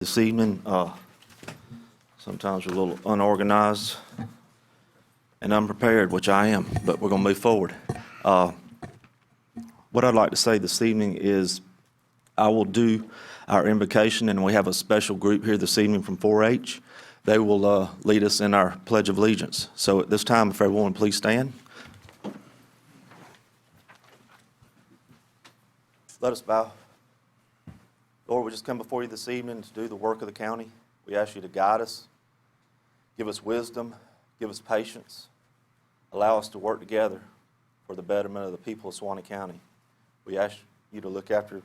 This evening, sometimes we're a little unorganized and unprepared, which I am, but we're going to move forward. What I'd like to say this evening is I will do our invocation, and we have a special group here this evening from 4-H. They will lead us in our Pledge of Allegiance. So at this time, if everyone please stand. Let us bow. Lord, we just come before you this evening to do the work of the county. We ask you to guide us, give us wisdom, give us patience, allow us to work together for the betterment of the people of Suwannee County. We ask you to look after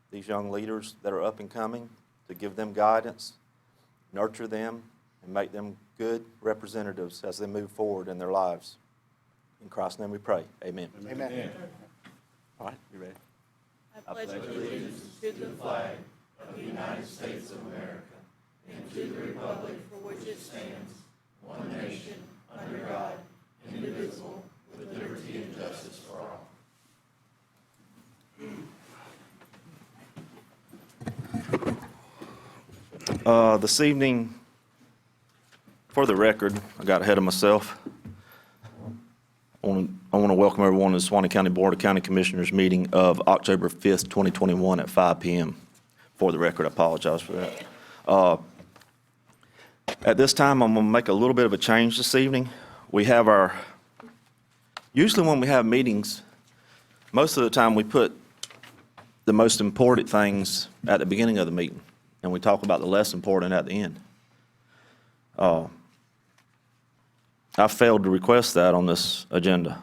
these young leaders that are up and coming, to give them guidance, nurture them, and make them good representatives as they move forward in their lives. In Christ's name we pray. Amen. Amen. All right, you ready? I pledge allegiance to the flag of the United States of America and to the republic for which it stands, one nation, under God, indivisible, with liberty and justice for all. This evening, for the record, I got ahead of myself. I want to welcome everyone to the Suwannee County Board of County Commissioners meeting of October 5th, 2021 at 5 p.m. For the record, I apologize for that. At this time, I'm going to make a little bit of a change this evening. We have usually when we have meetings, most of the time we put the most important things at the beginning of the meeting, and we talk about the less important at the end. I failed to request that on this agenda.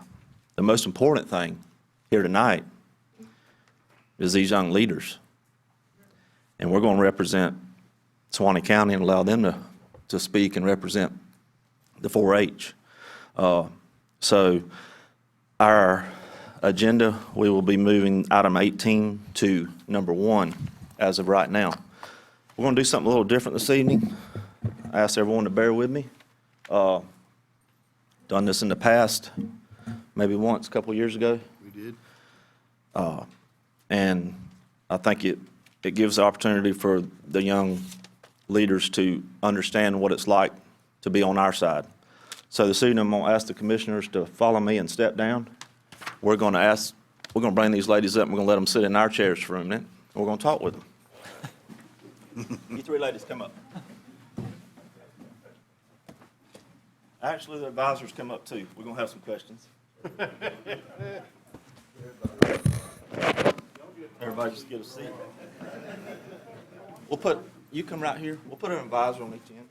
The most important thing here tonight is these young leaders. And we're going to represent Suwannee County and allow them to speak and represent the 4-H. So our agenda, we will be moving item 18 to number 1 as of right now. We're going to do something a little different this evening. I ask everyone to bear with me. Done this in the past, maybe once, a couple of years ago. We did. And I think it gives the opportunity for the young leaders to understand what it's like to be on our side. So this evening, I'm going to ask the commissioners to follow me and step down. We're going to bring these ladies up, and we're going to let them sit in our chairs for a minute, and we're going to talk with them. You three ladies, come up. Actually, the advisors come up too. We're going to have some questions. Everybody just get a seat. You come right here. We'll put an advisor on each end.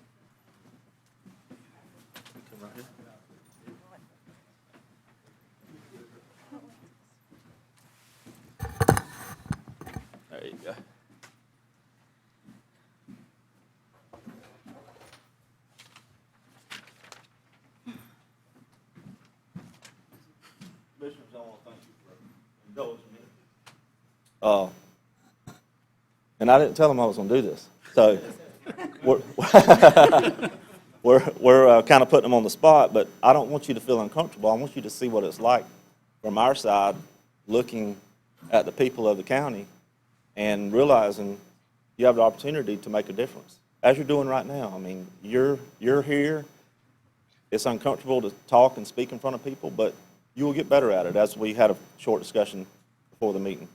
You come right here. There you go. Commissioners, I want to thank you for indulging me. And I didn't tell them I was going to do this. So we're kind of putting them on the spot, but I don't want you to feel uncomfortable. I want you to see what it's like from our side, looking at the people of the county and realizing you have the opportunity to make a difference, as you're doing right now. I mean, you're here. It's uncomfortable to talk and speak in front of people, but you will get better at it, as we had a short discussion before the meeting.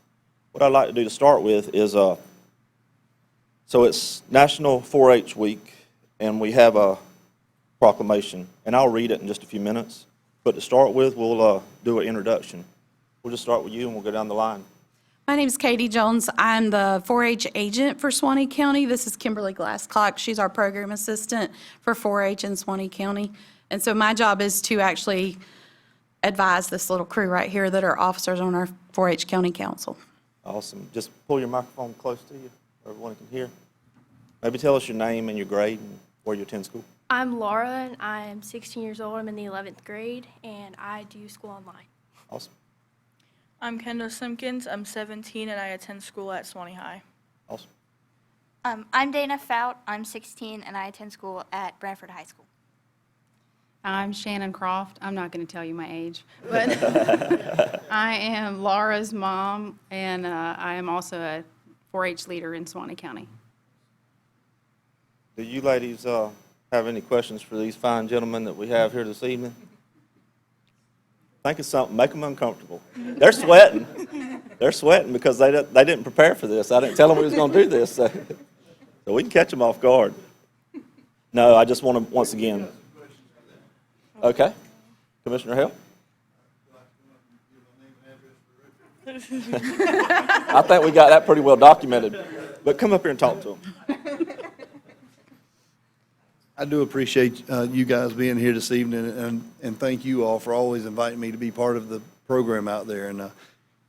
What I'd like to do to start with is, so it's National 4-H Week, and we have a proclamation, and I'll read it in just a few minutes. But to start with, we'll do an introduction. We'll just start with you, and we'll go down the line. My name is Katie Jones. I'm the 4-H agent for Suwannee County. This is Kimberly Glasscock. She's our program assistant for 4-H in Suwannee County. And so my job is to actually advise this little crew right here that are officers on our 4-H County Council. Awesome. Just pull your microphone close to you, so everyone can hear. Maybe tell us your name and your grade and where you attend school. I'm Laura, and I'm 16 years old. I'm in the 11th grade, and I do school online. Awesome. I'm Kendall Simpkins. I'm 17, and I attend school at Suwannee High. Awesome. I'm Dana Fout. I'm 16, and I attend school at Branford High School. I'm Shannon Croft. I'm not going to tell you my age, but I am Laura's mom, and I am also a 4-H leader in Suwannee County. Do you ladies have any questions for these fine gentlemen that we have here this evening? Think of something, make them uncomfortable. They're sweating. They're sweating because they didn't prepare for this. I didn't tell them we was going to do this. So we can catch them off guard. No, I just want to, once again. Okay. Commissioner Hill? I think we got that pretty well documented. But come up here and talk to them. I do appreciate you guys being here this evening, and thank you all for always inviting me to be part of the program out there. And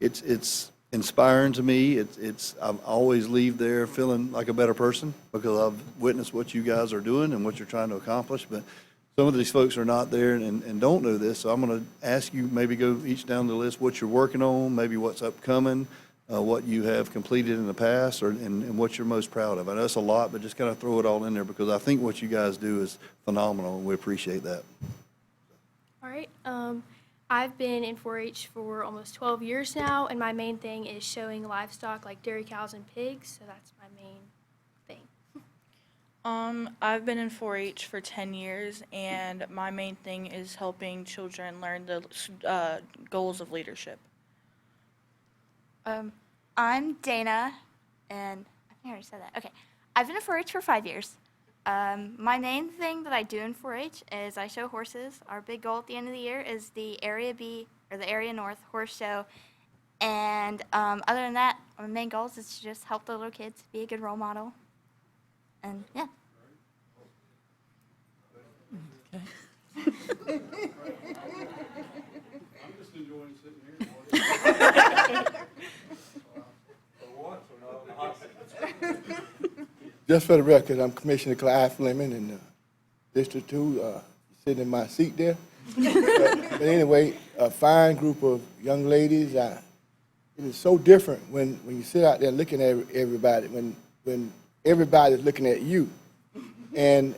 it's inspiring to me. I always leave there feeling like a better person because I've witnessed what you guys are doing and what you're trying to accomplish. But some of these folks are not there and don't know this, so I'm going to ask you maybe go each down the list what you're working on, maybe what's upcoming, what you have completed in the past, and what you're most proud of. I know it's a lot, but just kind of throw it all in there because I think what you guys do is phenomenal, and we appreciate that. All right. I've been in 4-H for almost 12 years now, and my main thing is showing livestock like dairy cows and pigs, so that's my main thing. I've been in 4-H for 10 years, and my main thing is helping children learn the goals of leadership. I'm Dana, and I think I already said that. Okay. I've been in 4-H for 5 years. My main thing that I do in 4-H is I show horses. Our big goal at the end of the year is the Area B, or the Area North Horse Show. And other than that, our main goal is to just help the little kids be a good role model. And yeah. Just for the record, I'm Commissioner Clyde Fleming in District 2, sitting in my seat there. But anyway, a fine group of young ladies. It is so different when you sit out there looking at everybody, when everybody's looking at you. And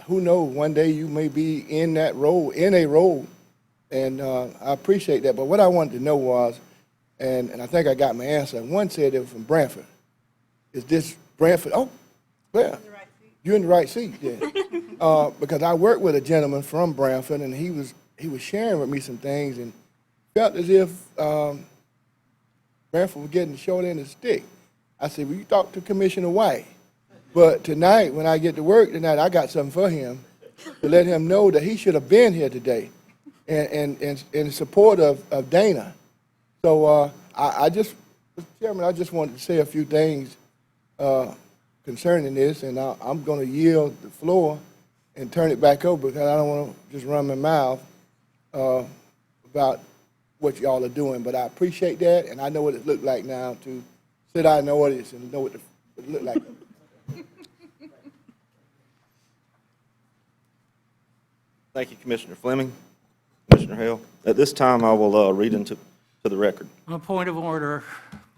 who knows, one day you may be in a role, and I appreciate that. But what I wanted to know was, and I think I got my answer. One said they were from Branford. Is this Branford? Oh, well, you're in the right seat then. Because I worked with a gentleman from Branford, and he was sharing with me some things, and felt as if Branford was getting the short end of the stick. I said, well, you talk to Commissioner White. But tonight, when I get to work tonight, I got something for him to let him know that he should have been here today and in support of Dana. So Mr. Chairman, I just wanted to say a few things concerning this, and I'm going to yield the floor and turn it back over because I don't want to just run my mouth about what y'all are doing. But I appreciate that, and I know what it looked like now to sit out in the audience and know what it looked like. Thank you, Commissioner Fleming. Commissioner Hill. At this time, I will read into the record. A point of order,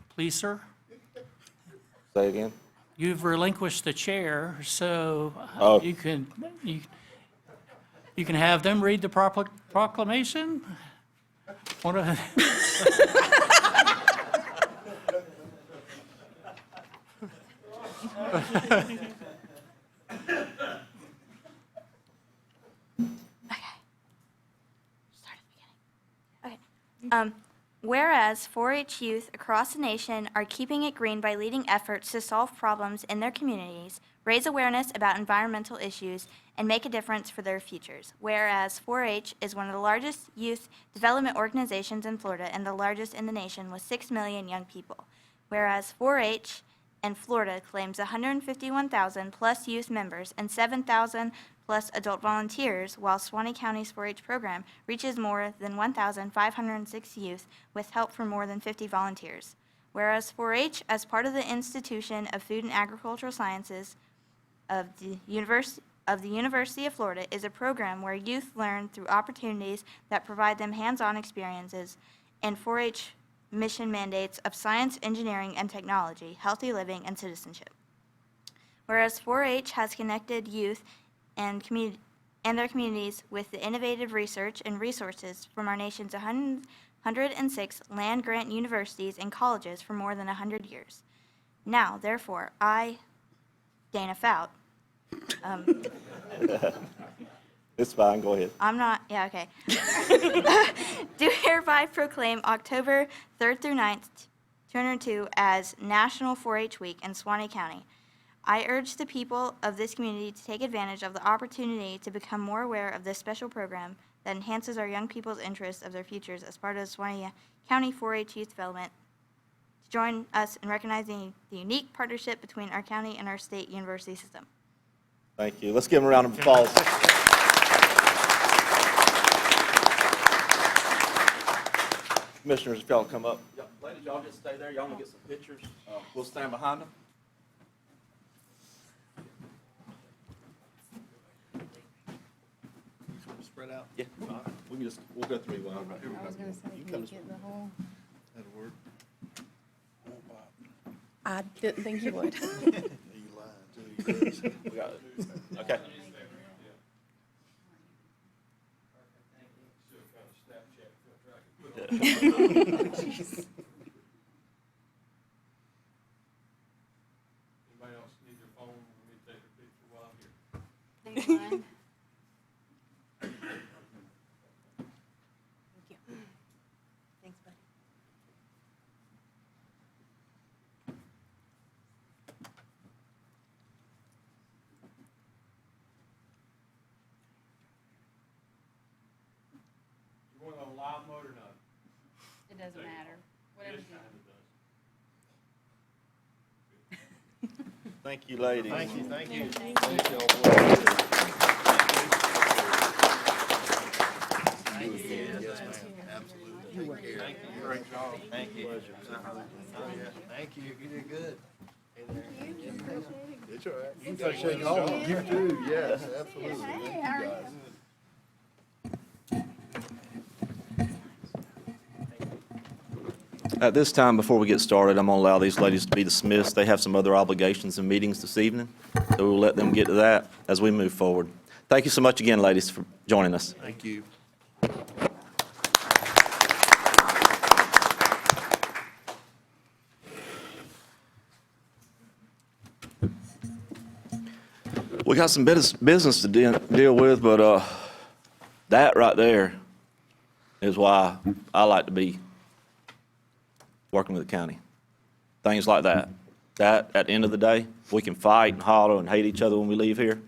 please, sir. Say again. You've relinquished the chair, so Oh. you can have them read the proclamation. Wanna- Whereas 4-H youth across the nation are keeping it green by leading efforts to solve problems in their communities, raise awareness about environmental issues, and make a difference for their futures. Whereas 4-H is one of the largest youth development organizations in Florida and the largest in the nation with 6 million young people. Whereas 4-H and Florida claims 151,000 plus youth members and 7,000 plus adult volunteers, while Suwannee County's 4-H program reaches more than 1,506 youth with help from more than 50 volunteers. Whereas 4-H, as part of the Institution of Food and Agricultural Sciences of the University of Florida, is a program where youth learn through opportunities that provide them hands-on experiences and 4-H mission mandates of science, engineering, and technology, healthy living, and citizenship. Whereas 4-H has connected youth and their communities with the innovative research and resources from our nation's 106 land-grant universities and colleges for more than 100 years. Now, therefore, I, Dana Fout, It's fine, go ahead. I'm not, yeah, okay. Do hereby proclaim October 3rd through 9th, 2002 as National 4-H Week in Suwannee County. I urge the people of this community to take advantage of the opportunity to become more aware of this special program that enhances our young people's interests of their futures as part of the Suwannee County 4-H Youth Development. To join us in recognizing the unique partnership between our county and our state university system. Thank you. Let's give them a round of applause. Commissioners, if y'all come up. Ladies, y'all just stay there. Y'all want to get some pictures. We'll stand behind them. Spread out. Yeah, we'll go through one. I was going to say, can you get the whole? That'll work. I didn't think you would. You lying, too. We got it. Okay. Anybody else need your phone? Let me take a picture while I'm here. Thank you. Thanks, buddy. You want it on live mode or not? It doesn't matter. Whatever. Yes, kind of does. Thank you, ladies. Thank you, thank you. Yes, ma'am, absolutely. Take care. Great job. Thank you. Thank you, you did good. It's all right. You can shake all, you too, yes, absolutely. Thank you, guys. At this time, before we get started, I'm going to allow these ladies to be dismissed. They have some other obligations and meetings this evening, so we'll let them get to that as we move forward. Thank you so much again, ladies, for joining us. Thank you. We got some business to deal with, but that right there is why I like to be working with the county. Things like that. That, at the end of the day, we can fight and holler and hate each other when we leave here.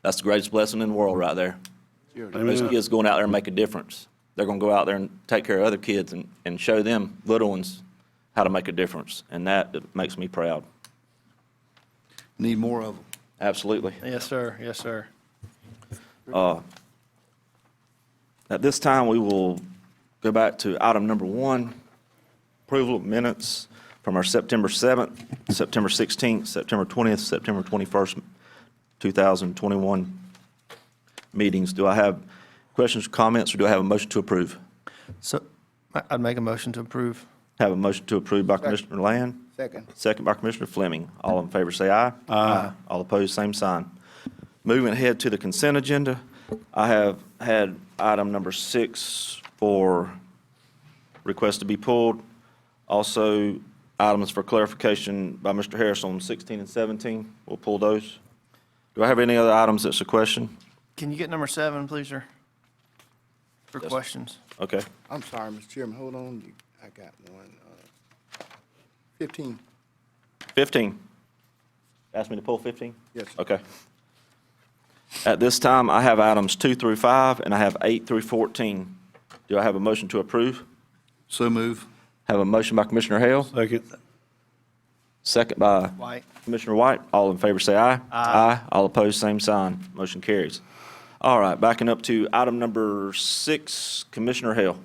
That's the greatest blessing in the world right there. Those kids going out there and make a difference. They're going to go out there and take care of other kids and show them little ones how to make a difference. And that makes me proud. Need more of them. Absolutely. Yes, sir. Yes, sir. At this time, we will go back to item number 1, approval of minutes from our September 7th, September 16th, September 20th, September 21st, 2021 meetings. Do I have questions or comments, or do I have a motion to approve? So I'd make a motion to approve. Have a motion to approve by Commissioner Land, Second. second by Commissioner Fleming. All in favor say aye. Aye. All opposed, same sign. Moving ahead to the consent agenda, I have had item number 6 for request to be pulled. Also, items for clarification by Mr. Harris on 16 and 17. We'll pull those. Do I have any other items that's a question? Can you get number 7, please, sir? For Yes. questions. Okay. I'm sorry, Mr. Chairman, hold on, I got one. 15. 15. Ask me to pull 15? Yes, sir. Okay. At this time, I have items 2 through 5, and I have 8 through 14. Do I have a motion to approve? So move. Have a motion by Commissioner Hale, Second. second by White. Commissioner White. All in favor say aye. Aye. All opposed, same sign. Motion carries. All right, backing up to item number 6, Commissioner Hale.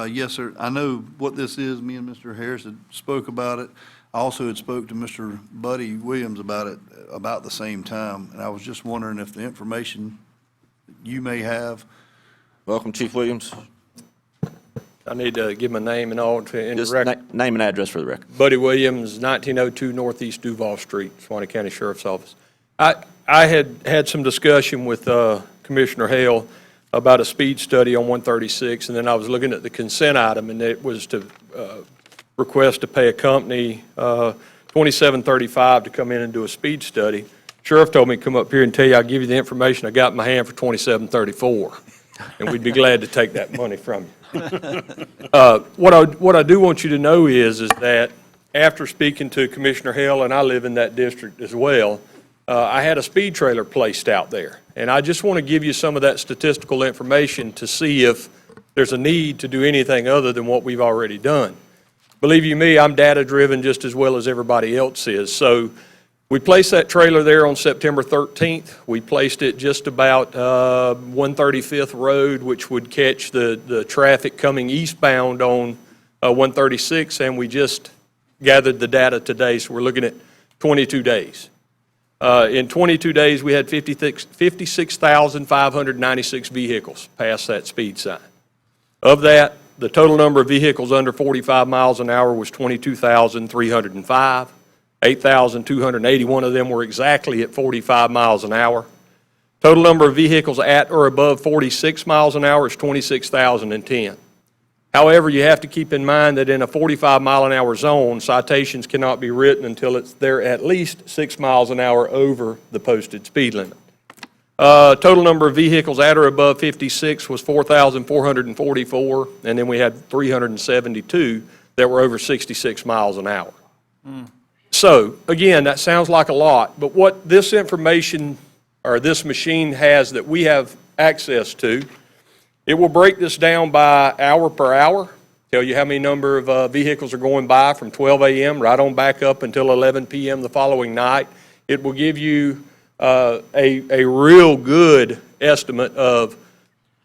Yes, sir. I know what this is. Me and Mr. Harris had spoke about it. I also had spoke to Mr. Buddy Williams about it about the same time, and I was just wondering if the information you may have. Welcome, Chief Williams. I need to give my name and all to, in the Just record. name and address for the record. Buddy Williams, 1902 Northeast Duval Street, Suwannee County Sheriff's Office. I had some discussion with Commissioner Hale about a speed study on 136, and then I was looking at the consent item, and it was to request to pay a company $2735 to come in and do a speed study. Sheriff told me to come up here and tell you I'll give you the information I got in my hand for 2734, and we'd be glad to take that money from you. What I do want you to know is that after speaking to Commissioner Hale, and I live in that district as well, I had a speed trailer placed out there. And I just want to give you some of that statistical information to see if there's a need to do anything other than what we've already done. Believe you me, I'm data-driven just as well as everybody else is. So we placed that trailer there on September 13th. We placed it just about 135th Road, which would catch the traffic coming eastbound on 136, and we just gathered the data today, so we're looking at 22 days. In 22 days, we had 56,596 vehicles pass that speed sign. Of that, the total number of vehicles under 45 miles an hour was 22,305. 8,281 of them were exactly at 45 miles an hour. Total number of vehicles at or above 46 miles an hour is 26,010. However, you have to keep in mind that in a 45-mile-an-hour zone, citations cannot be written until they're at least 6 miles an hour over the posted speed limit. Total number of vehicles at or above 56 was 4,444, and then we had 372 that were over 66 miles an hour. So, again, that sounds like a lot, but what this information or this machine has that we have access to, it will break this down by hour per hour, tell you how many number of vehicles are going by from 12 a.m. right on back up until 11 p.m. the following night. It will give you a real good estimate of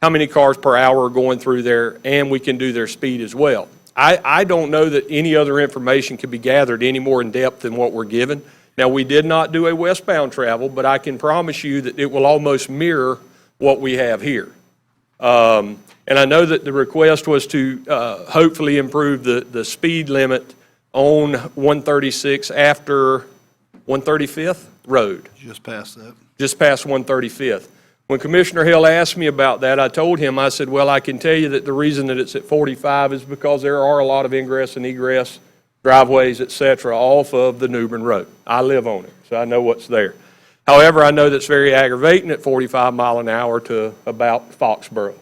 how many cars per hour are going through there, and we can do their speed as well. I don't know that any other information can be gathered any more in depth than what we're given. Now, we did not do a westbound travel, but I can promise you that it will almost mirror what we have here. And I know that the request was to hopefully improve the speed limit on 136 after 135th Road. Just past that. Just past 135th. When Commissioner Hill asked me about that, I told him, I said, well, I can tell you that the reason that it's at 45 is because there are a lot of ingress and egress driveways, et cetera, off of the New Bern Road. I live on it, so I know what's there. However, I know that's very aggravating at 45 mile an hour to about Foxborough.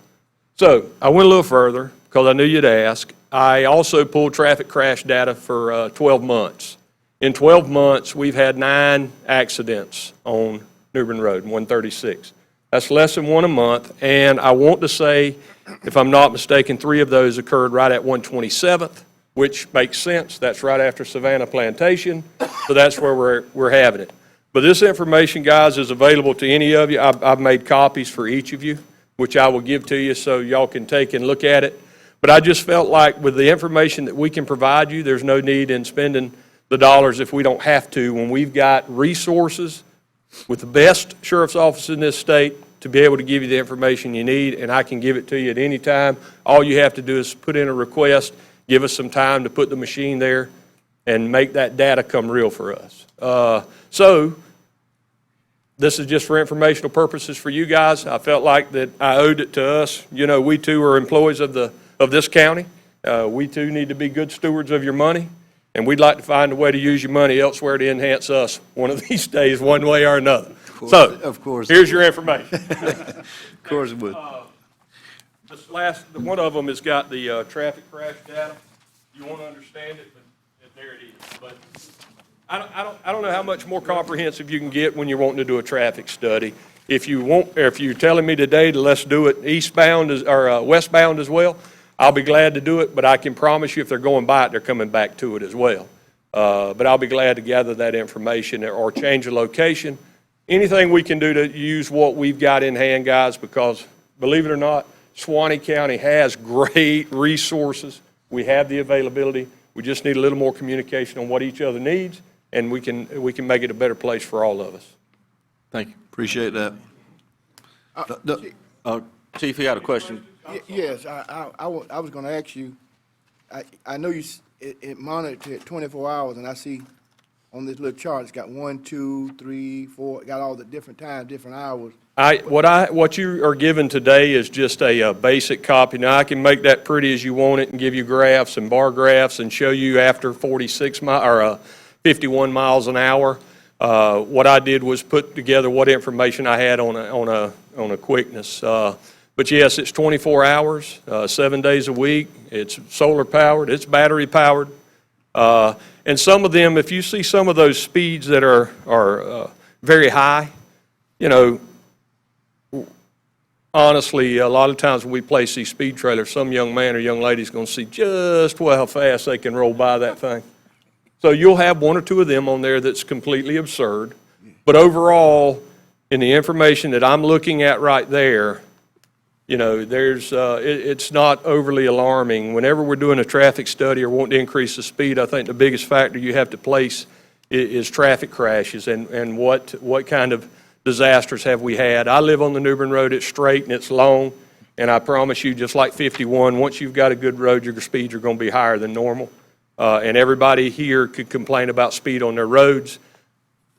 So I went a little further because I knew you'd ask. I also pulled traffic crash data for 12 months. In 12 months, we've had 9 accidents on New Bern Road, 136. That's less than 1 a month, and I want to say, if I'm not mistaken, 3 of those occurred right at 127th, which makes sense. That's right after Savannah Plantation, so that's where we're having it. But this information, guys, is available to any of you. I've made copies for each of you, which I will give to you so y'all can take and look at it. But I just felt like with the information that we can provide you, there's no need in spending the dollars if we don't have to, when we've got resources with the best sheriff's office in this state to be able to give you the information you need, and I can give it to you at any time. All you have to do is put in a request, give us some time to put the machine there, and make that data come real for us. So this is just for informational purposes for you guys. I felt like that I owed it to us. You know, we too are employees of this county. We too need to be good stewards of your money, and we'd like to find a way to use your money elsewhere to enhance us one of these days, one way or another. Of course. Here's your information. Of course it would. This last, one of them has got the traffic crash data. You want to understand it, but there it is. But I don't know how much more comprehensive you can get when you're wanting to do a traffic study. If you're telling me today to let's do it eastbound or westbound as well, I'll be glad to do it, but I can promise you if they're going by it, they're coming back to it as well. But I'll be glad to gather that information or change the location. Anything we can do to use what we've got in hand, guys, because believe it or not, Suwannee County has great resources. We have the availability. We just need a little more communication on what each other needs, and we can make it a better place for all of us. Thank you. Appreciate that. Chief, you got a question? Yes, I was going to ask you, I know it monitored at 24 hours, and I see on this little chart, it's got 1, 2, 3, 4, got all the different times, different hours. What you are given today is just a basic copy. Now, I can make that pretty as you want it and give you graphs and bar graphs and show you after 46 or 51 miles an hour. What I did was put together what information I had on a quickness. But yes, it's 24 hours, 7 days a week. It's solar powered, it's battery powered. And some of them, if you see some of those speeds that are very high, you know, honestly, a lot of times when we place these speed trailers, some young man or young lady's going to see just how fast they can roll by that thing. So you'll have one or two of them on there that's completely absurd. But overall, in the information that I'm looking at right there, you know, it's not overly alarming. Whenever we're doing a traffic study or wanting to increase the speed, I think the biggest factor you have to place is traffic crashes and what kind of disasters have we had. I live on the New Bern Road. It's straight and it's long, and I promise you, just like 51, once you've got a good road, your speeds are going to be higher than normal. And everybody here could complain about speed on their roads.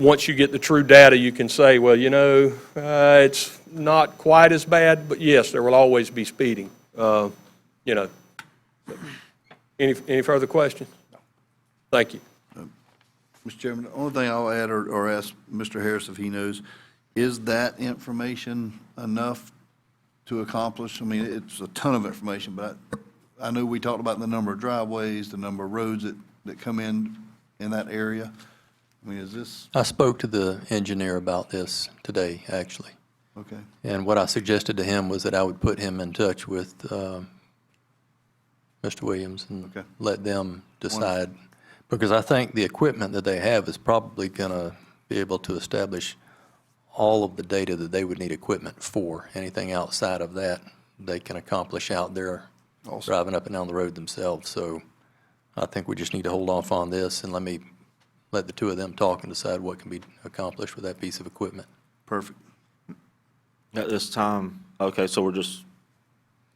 Once you get the true data, you can say, well, you know, it's not quite as bad, but yes, there will always be speeding. You know. Any further questions? Thank you. Mr. Chairman, the only thing I'll add or ask Mr. Harris if he knows, is that information enough to accomplish? I mean, it's a ton of information, but I know we talked about the number of driveways, the number of roads that come in that area. I mean, is this, I spoke to the engineer about this today, actually. okay, And what I suggested to him was that I would put him in touch with Mr. Williams and Okay. let them decide. Because I think the equipment that they have is probably going to be able to establish all of the data that they would need equipment for. Anything outside of that, they can accomplish out there Awesome. driving up and down the road themselves. So I think we just need to hold off on this and let the two of them talk and decide what can be accomplished with that piece of equipment. perfect. At this time, okay, so we're just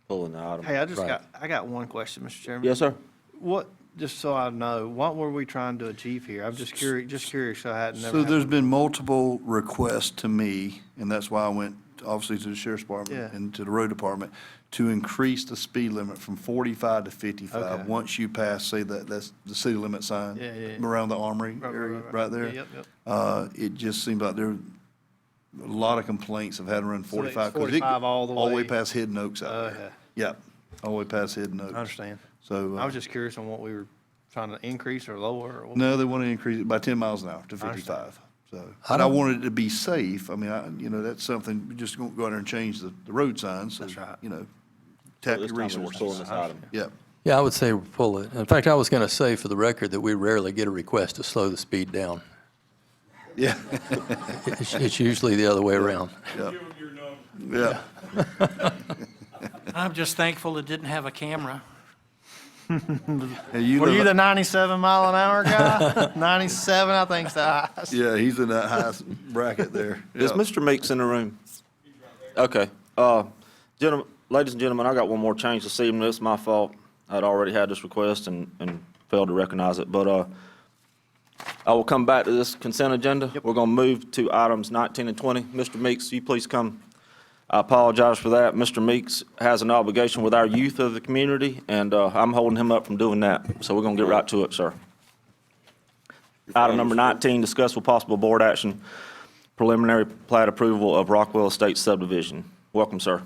pulling the item. Hey, Right. I got one question, Mr. Chairman. Yes, sir. What, just so I know, what were we trying to achieve here? I'm just curious, so I hadn't never. So had- there's been multiple requests to me, and that's why I went, obviously, to the sheriff's department Yeah. and to the road department, to increase the speed limit from 45 to 55. Okay. Once you pass, say that's the city limit sign Yeah, yeah, yeah. around the armory area, right there. Yeah, yep. It just seems like there, a lot of complaints have had to run So it's 45. 'cause it 45 all the All the way way? past Hidden Oaks out Okay. there. Yep, all the way past Hidden Oaks. I understand. So, I was just curious on what we were trying to increase or lower or what. no, they want to increase it by 10 miles an hour to I understand. 55. So, I and I don't- wanted it to be safe. I mean, that's something, we just won't go out there and change the road signs. So, That's right. Tap This your time we're just pulling resources. this item. Yep. Yeah, I would say we pull it. In fact, I was going to say for the record that we rarely get a request to slow the speed down. Yeah. It's usually the other way around. Yeah. I'm just thankful it didn't have a camera. Hey, Were live you up- the 97 mile an hour guy? 97, I think's the highest. Yeah, he's in that highest bracket there. Is Yeah. Mr. Meeks in the room? Okay. Gentlemen, ladies and gentlemen, I got one more change this evening. It's my fault. I'd already had this request and failed to recognize it. But I will come back to this consent agenda. We're going to move to items 19 and 20. Mr. Meeks, you please come. I apologize for that. Mr. Meeks has an obligation with our youth of the community, and I'm holding him up from doing that. So we're going to get right to it, sir. Item number 19, discuss with possible board action, preliminary plat approval of Rockwell Estates subdivision. Welcome, sir.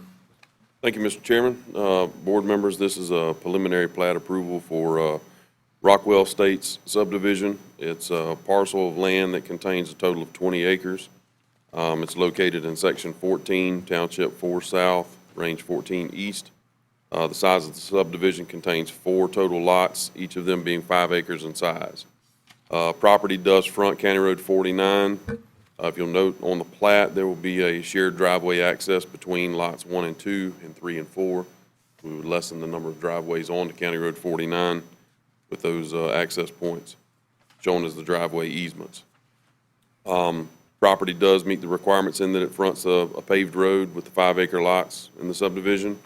Thank you, Mr. Chairman. Board members, this is a preliminary plat approval for Rockwell Estates subdivision. It's a parcel of land that contains a total of 20 acres. It's located in Section 14, Township 4 South, Range 14 East. The size of the subdivision contains 4 total lots, each of them being 5 acres in size. Property does front County Road 49. If you'll note on the plat, there will be a shared driveway access between lots 1 and 2 and 3 and 4. We would lessen the number of driveways onto County Road 49 with those access points shown as the driveway easements. Property does meet the requirements in that it fronts a paved road with the 5-acre lots in the subdivision.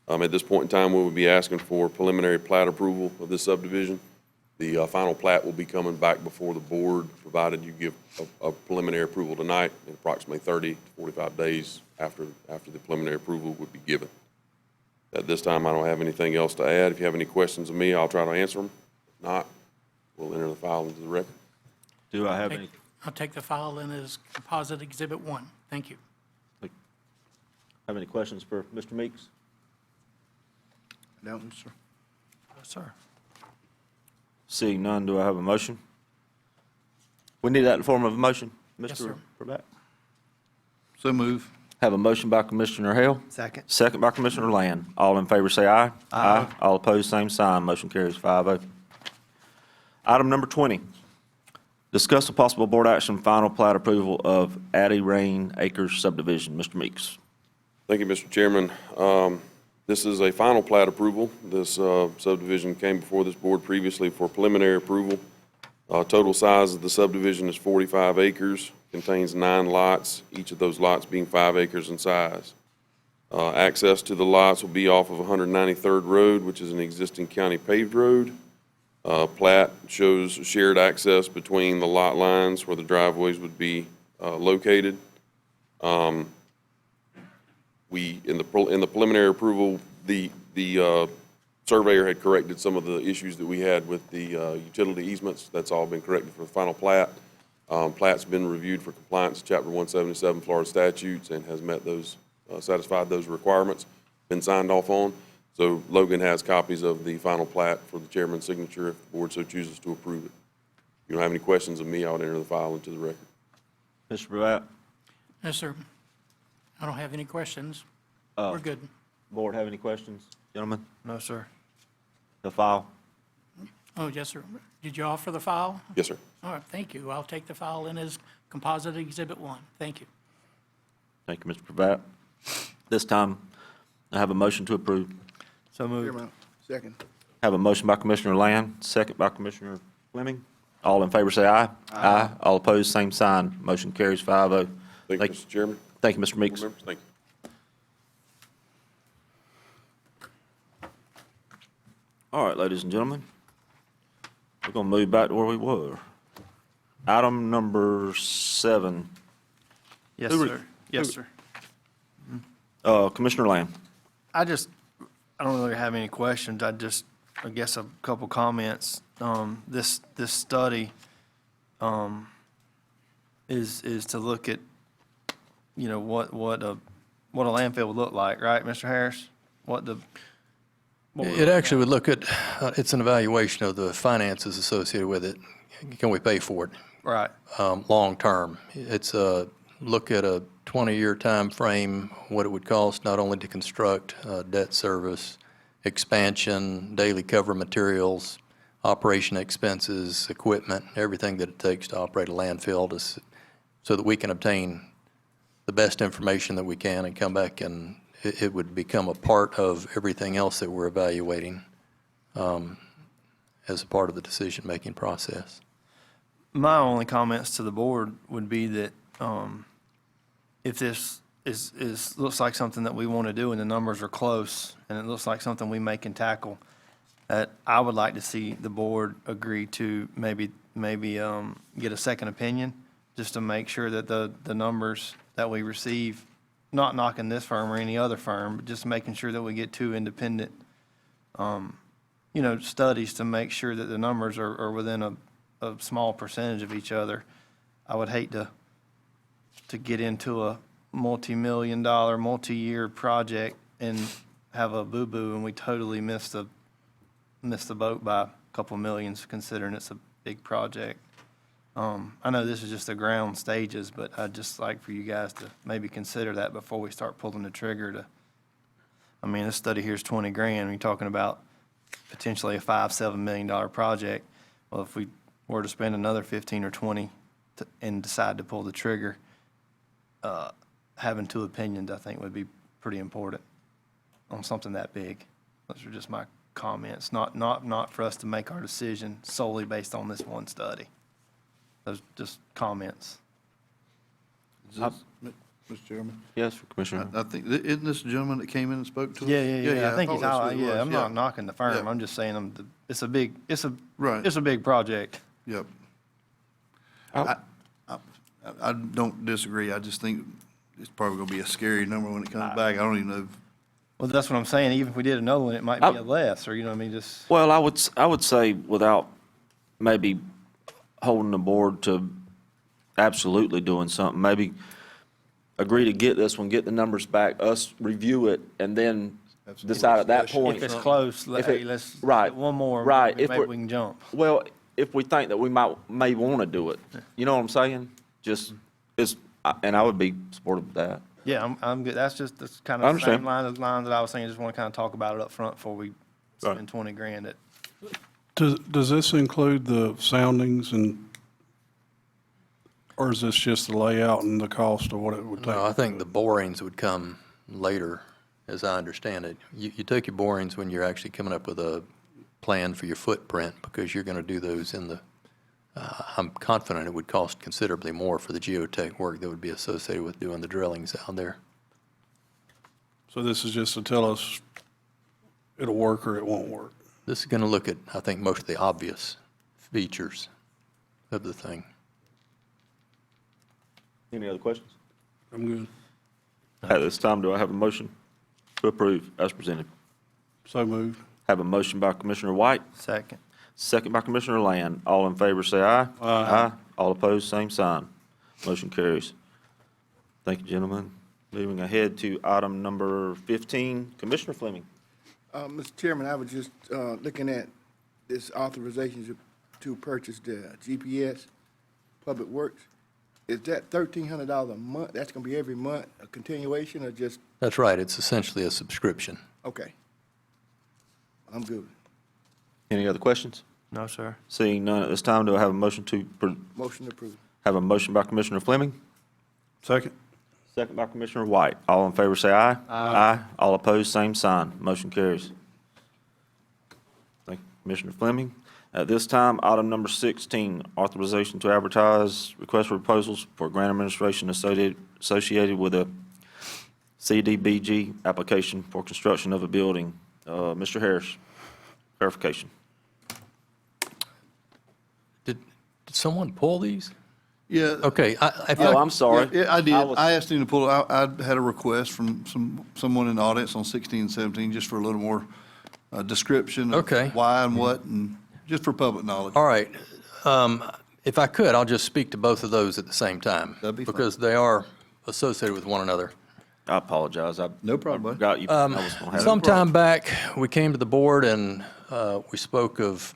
At this point in time, we will be asking for preliminary plat approval of this subdivision. The final plat will be coming back before the board, provided you give a preliminary approval tonight, in approximately 30 to 45 days after the preliminary approval would be given. At this time, I don't have anything else to add. If you have any questions of me, I'll try to answer them. If not, we'll enter the file into the record. Do I have any I'll take the file in as composite Exhibit 1. Thank you. Have any questions for Mr. Meeks? No, sir. Yes, sir. Seeing none, do I have a motion? We need that in form of a motion, Yes, Mr. sir. Purback? So move. Have a motion by Commissioner Hale. Second. Second by Commissioner Land. All in favor say aye. Aye. All opposed, same sign. Motion carries 5-0. Item number 20, discuss a possible board action final plat approval of Addie Rain Acres subdivision. Mr. Meeks. Thank you, Mr. Chairman. This is a final plat approval. This subdivision came before this board previously for preliminary approval. Total size of the subdivision is 45 acres, contains 9 lots, each of those lots being 5 acres in size. Access to the lots will be off of 193rd Road, which is an existing county paved road. Plat shows shared access between the lot lines where the driveways would be located. In the preliminary approval, the surveyor had corrected some of the issues that we had with the utility easements. That's all been corrected for the final plat. Plat's been reviewed for compliance with Chapter 177 Florida statutes and has met those, satisfied those requirements, been signed off on. So Logan has copies of the final plat for the chairman's signature if the board so chooses to approve it. If you don't have any questions of me, I would enter the file into the record. Mr. Purback? Yes, sir. I don't have any questions. We're good. Board have any questions, gentlemen? No, sir. The file? Oh, yes, sir. Did you offer the file? Yes, sir. All right, thank you. I'll take the file in as composite Exhibit 1. Thank you. Thank you, Mr. Purback. This time, I have a motion to approve. So moved. Second. Have a motion by Commissioner Land, second by Commissioner Fleming. All in favor say aye. Aye. All opposed, same sign. Motion carries 5-0. Thank you, Mr. Chairman. Thank you, Mr. Meeks. Board members, thank you. All right, ladies and gentlemen, we're going to move back to where we were. Item number 7. Yes, Who re- sir. Yes, sir. Commissioner Land. I don't really have any questions. I guess a couple comments. This study is to look at, what a landfill would look like, right, Mr. Harris? It actually would look at, it's an evaluation of the finances associated with it. Can we pay for it? Right. Long-term. It's a look at a 20-year time frame, what it would cost not only to construct, debt service, expansion, daily cover materials, operation expenses, equipment, everything that it takes to operate a landfill so that we can obtain the best information that we can and come back and it would become a part of everything else that we're evaluating as a part of the decision-making process. My only comments to the board would be that if this looks like something that we want to do and the numbers are close and it looks like something we may can tackle, that I would like to see the board agree to maybe get a second opinion just to make sure that the numbers that we receive, not knocking this firm or any other firm, but just making sure that we get 2 independent, studies to make sure that the numbers are within a small percentage of each other. I would hate to get into a multi-million-dollar, multi-year project and have a boo-boo and we totally miss the boat by a couple millions, considering it's a big project. I know this is just the ground stages, but I'd just like for you guys to maybe consider that before we start pulling the trigger this study here is 20 grand. We're talking about potentially a $5-7 million project. Well, if we were to spend another 15 or 20 and decide to pull the trigger, having 2 opinions, I think, would be pretty important on something that big. Those are just my comments, not for us to make our decision solely based on this one study. Those just comments. Mr. Chairman? Yes, Commissioner. I think, isn't this the gentleman that came in and spoke to us? Yeah, I think he's thought out, that's who it was. I'm not Yeah. knocking the firm, Yeah. I'm just saying it's a Right. big project. Yep. I don't disagree. I just think it's probably going to be a scary number when it comes back. I don't even know. Well, that's what I'm saying, even if we did another one, it might be a less, or, just. Well, I would say without maybe holding the board to absolutely doing something. Maybe agree to get this one, get the numbers back, us review it, and then decide at that point. If it's close, If it- let's, right, one more, right, if maybe we're- we can jump. Well, if we think that we may want to do it, you know what I'm saying? Just, and I would be supportive of that. Yeah, I'm good. That's kind I of the same understand. lines that I was saying. Just want to kind of talk about it up front before we Right. spend 20 grand. Does this include the soundings or is this just the layout and the cost of what it would take? No, I think the borings would come later, as I understand it. You take your borings when you're actually coming up with a plan for your footprint, because you're going to do those in the, I'm confident it would cost considerably more for the geotech work that would be associated with doing the drillings out there. So this is just to tell us it'll work or it won't work? This is going to look at, I think, most of the obvious features of the thing. Any other questions? I'm good. At this time, do I have a motion to approve as presented? So moved. Have a motion by Commissioner White, Second. second by Commissioner Land. All in favor, say aye. Aye. All opposed, same sign. Motion carries. Thank you, gentlemen. Moving ahead to item number 15, Commissioner Fleming. Mr. Chairman, I was just looking at this authorization to purchase the GPS, Public Works. Is that $1,300 a month? That's going to be every month, a continuation, or just, That's right, it's essentially a subscription. okay. I'm good. Any other questions? No, sir. Seeing none at this time, do I have a motion Motion approved. have a motion by Commissioner Fleming? Second? Second by Commissioner White. All in favor, say aye. Aye. All opposed, same sign. Motion carries. Thank you, Commissioner Fleming. At this time, item number 16, authorization to advertise request for proposals for grant administration associated with a CDBG application for construction of a building. Mr. Harris, clarification. Did someone pull these? Yeah. Okay, I'm sorry. Yeah, I did. I was- I asked him to pull, I had a request from someone in the audience on 16 and 17, just for a little more description of Okay. why and what, and just for public knowledge. All right. If I could, I'll just speak to both of those at the same time. That'd be fine. Because they are associated with one another. I apologize. No problem, I bud. forgot you. I was gonna have it. Some time back, we came to the board and we spoke of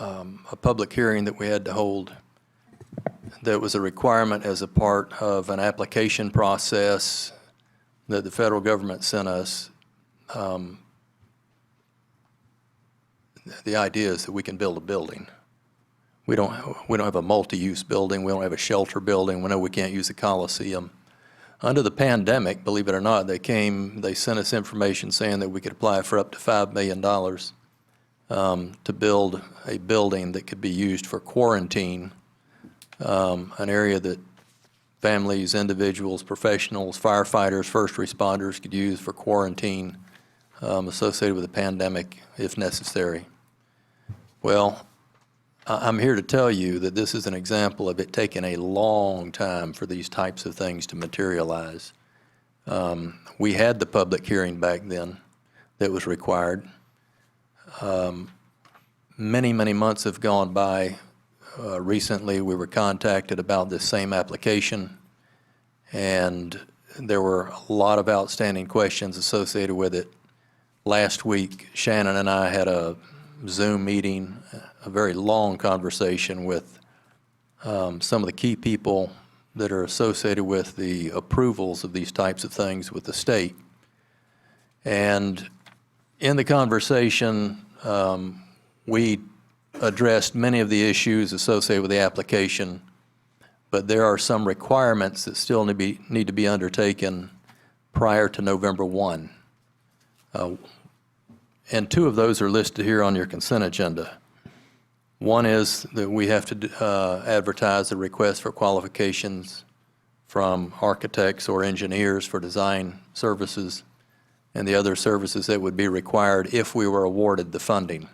a public hearing that we had to hold. That was a requirement as a part of an application process that the federal government sent us. The idea is that we can build a building. We don't have a multi-use building. We don't have a shelter building. We know we can't use a coliseum. Under the pandemic, believe it or not, they sent us information saying that we could apply for up to $5 million to build a building that could be used for quarantine, an area that families, individuals, professionals, firefighters, first responders could use for quarantine associated with the pandemic if necessary. Well, I'm here to tell you that this is an example of it taking a long time for these types of things to materialize. We had the public hearing back then that was required. Many, many months have gone by. Recently, we were contacted about this same application, and there were a lot of outstanding questions associated with it. Last week, Shannon and I had a Zoom meeting, a very long conversation with some of the key people that are associated with the approvals of these types of things with the state. And in the conversation, we addressed many of the issues associated with the application, but there are some requirements that still need to be undertaken prior to November 1. And two of those are listed here on your consent agenda. One is that we have to advertise a request for qualifications from architects or engineers for design services, and the other services that would be required if we were awarded the funding.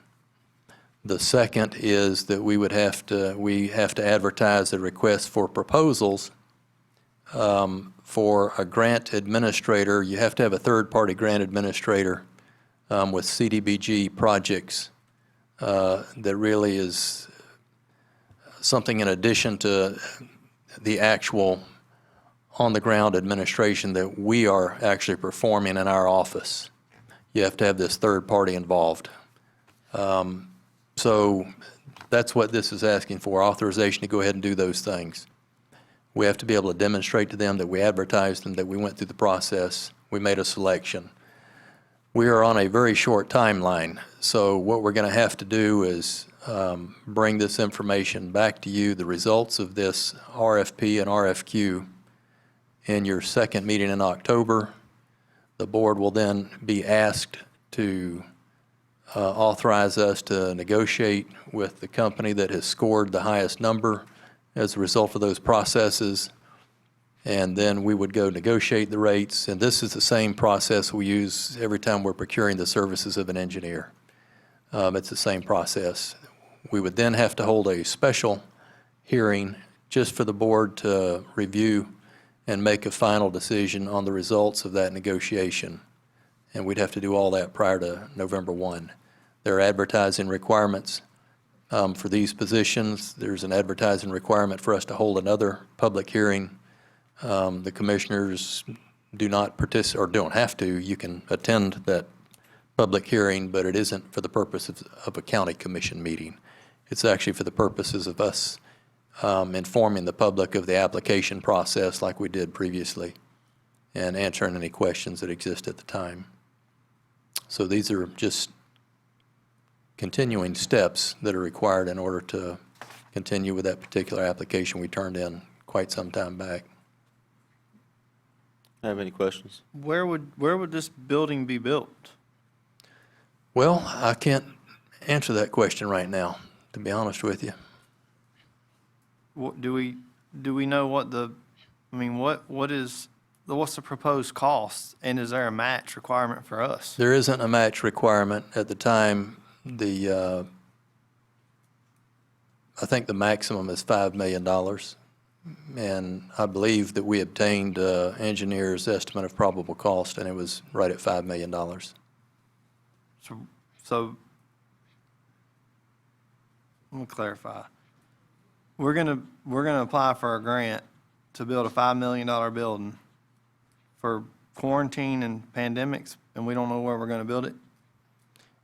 The second is that we have to advertise a request for proposals for a grant administrator. You have to have a third-party grant administrator with CDBG projects that really is something in addition to the actual on-the-ground administration that we are actually performing in our office. You have to have this third party involved. So that's what this is asking for, authorization to go ahead and do those things. We have to be able to demonstrate to them that we advertised them, that we went through the process, we made a selection. We are on a very short timeline, so what we're going to have to do is bring this information back to you, the results of this RFP and RFQ, in your second meeting in October. The board will then be asked to authorize us to negotiate with the company that has scored the highest number as a result of those processes. And then we would go negotiate the rates. And this is the same process we use every time we're procuring the services of an engineer. It's the same process. We would then have to hold a special hearing just for the board to review and make a final decision on the results of that negotiation. And we'd have to do all that prior to November 1. There are advertising requirements for these positions. There's an advertising requirement for us to hold another public hearing. The commissioners do not participate, or don't have to. You can attend that public hearing, but it isn't for the purpose of a county commission meeting. It's actually for the purposes of us informing the public of the application process like we did previously and answering any questions that exist at the time. So these are just continuing steps that are required in order to continue with that particular application we turned in quite some time back. Have any questions? Where would this building be built? Well, I can't answer that question right now, to be honest with you. Do we know what what's the proposed cost, and is there a match requirement for us? There isn't a match requirement at the time. I think the maximum is $5 million, and I believe that we obtained engineer's estimate of probable cost, and it was right at $5 million. So let me clarify. We're gonna apply for a grant to build a $5 million building for quarantine and pandemics, and we don't know where we're gonna build it?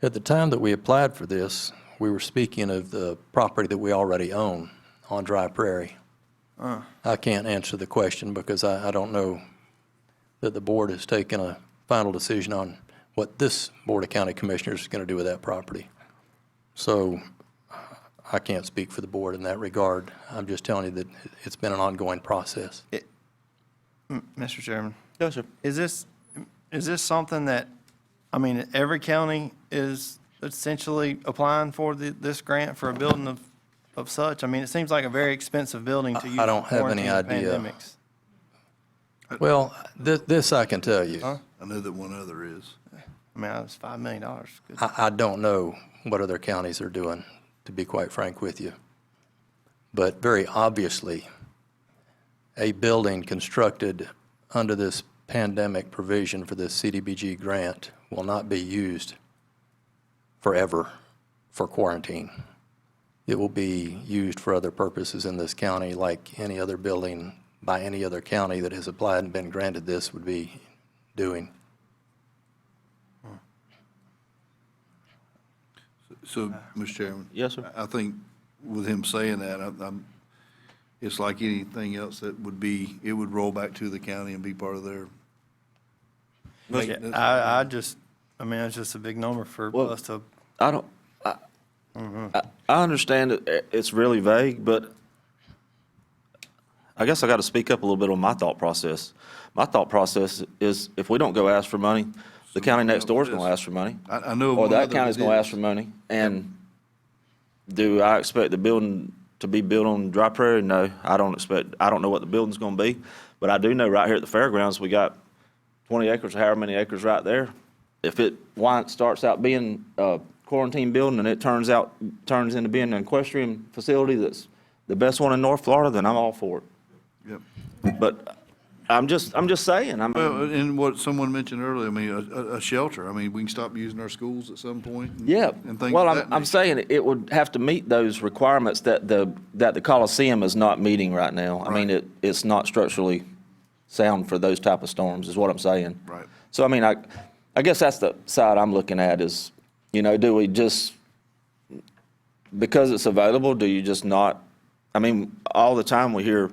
At the time that we applied for this, we were speaking of the property that we already own on Dry Prairie. I can't answer the question because I don't know that the board has taken a final decision on what this Board of County Commissioners is going to do with that property. So I can't speak for the board in that regard. I'm just telling you that it's been an ongoing process. Mr. Chairman? Yes, sir. Is this something that, every county is essentially applying for this grant for a building of such? It seems like a very expensive building to use I don't for have any quarantine and idea. pandemics. Well, this I can tell you. Huh? I know that one other is. It's $5 million. Good. I don't know what other counties are doing, to be quite frank with you. But very obviously, a building constructed under this pandemic provision for this CDBG grant will not be used forever for quarantine. It will be used for other purposes in this county, like any other building by any other county that has applied and been granted this would be doing. So, Mr. Chairman? Yes, sir. I think with him saying that, it's like anything else that it would roll back to the county and be part of their maintenance. It's just a big number for Well, us to. I understand it's really vague, but I guess I got to speak up a little bit on my thought process. My thought process is if we don't go ask for money, the county next door is going to ask for money. I know. Or one that other county's that going to is. ask for money. And do I expect the building to be built on Dry Prairie? No, I don't know what the building's going to be. But I do know right here at the fairgrounds, we got 20 acres, or however many acres right there. If it starts out being a quarantine building and it turns into being an equestrian facility that's the best one in North Florida, then I'm all for it. Yep. But I'm just saying, I Well, mean, and what someone mentioned earlier, I mean, a shelter, I mean, we can stop using our schools at some point. yeah. And things Well, of that I'm nature. saying it would have to meet those requirements that the Coliseum is not meeting right now. I mean, it's not structurally sound for those type of storms, is what I'm saying. Right. So, I mean, I guess that's the side I'm looking at is, you know, do we just, because it's available, do you just not, I mean, all the time we hear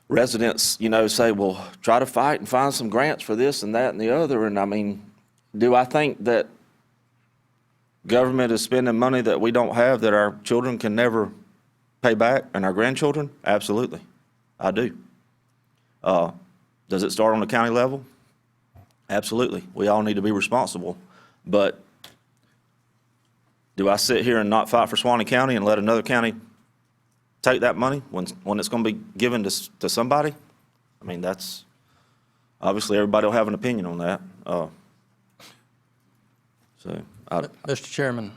residents, you know, say, well, try to fight and find some grants for this and that and the other. And I mean, do I think that government is spending money that we don't have that our children can never pay back and our grandchildren? Absolutely. I do. Does it start on the county level? Absolutely. We all need to be responsible. But do I sit here and not fight for Suwannee County and let another county take that money when it's going to be given to somebody? I mean, that's, obviously, everybody will have an opinion on that. Mr. Chairman,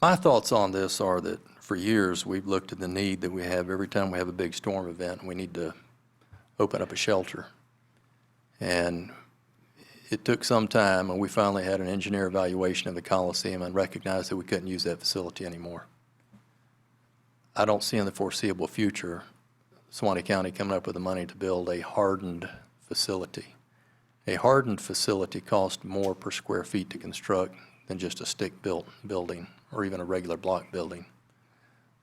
my thoughts on this are that for years, we've looked at the need that we have every time we have a big storm event, we need to open up a shelter. And it took some time, and we finally had an engineer evaluation of the Coliseum and recognized that we couldn't use that facility anymore. I don't see in the foreseeable future Suwannee County coming up with the money to build a hardened facility. A hardened facility costs more per square feet to construct than just a stick-built building or even a regular block building.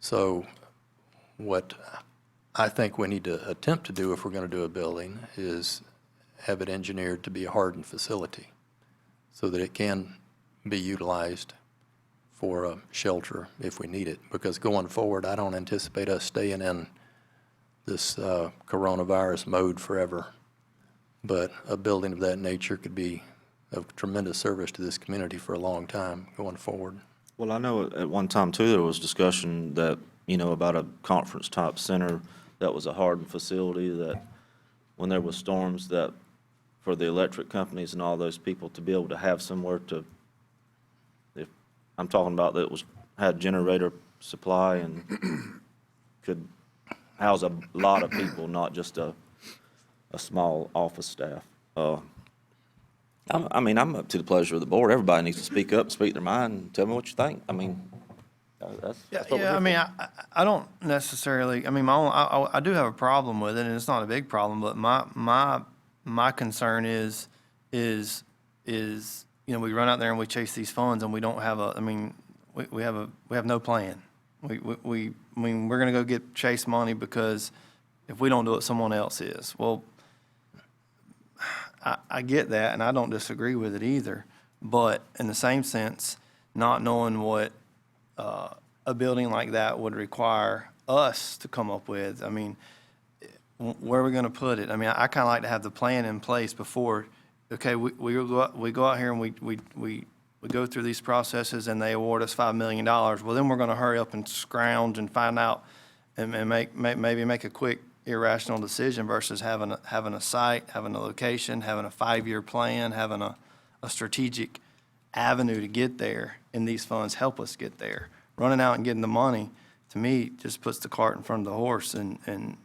So what I think we need to attempt to do if we're going to do a building is have it engineered to be a hardened facility so that it can be utilized for a shelter if we need it. Because going forward, I don't anticipate us staying in this coronavirus mode forever. But a building of that nature could be of tremendous service to this community for a long time going forward. Well, I know at one time, too, there was discussion that, you know, about a conference-type center that was a hardened facility that when there was storms that for the electric companies and all those people to be able to have somewhere to, if I'm talking about that had generator supply and could house a lot of people, not just a small office staff. I mean, I'm up to the pleasure of the board. Everybody needs to speak up, speak their mind, and tell me what you think. I mean, that's what we're Yeah, I here mean, for. I don't necessarily, I mean, I do have a problem with it, and it's not a big problem, but my concern is, you know, we run out there and we chase these funds and we don't have I mean, we have no plan. I mean, we're gonna go get chase money because if we don't do it, someone else is. Well, I get that, and I don't disagree with it either, but in the same sense, not knowing what a building like that would require us to come up with, I mean, where are we going to put it? I mean, I kind of like to have the plan in place before, okay, we go out here and we go through these processes and they award us $5 million. Well, then we're going to hurry up and scrounge and find out and maybe make a quick irrational decision versus having a site, having a location, having a 5-year plan, having a strategic avenue to get there, and these funds help us get there. Running out and getting the money, to me, just puts the cart in front of the horse, and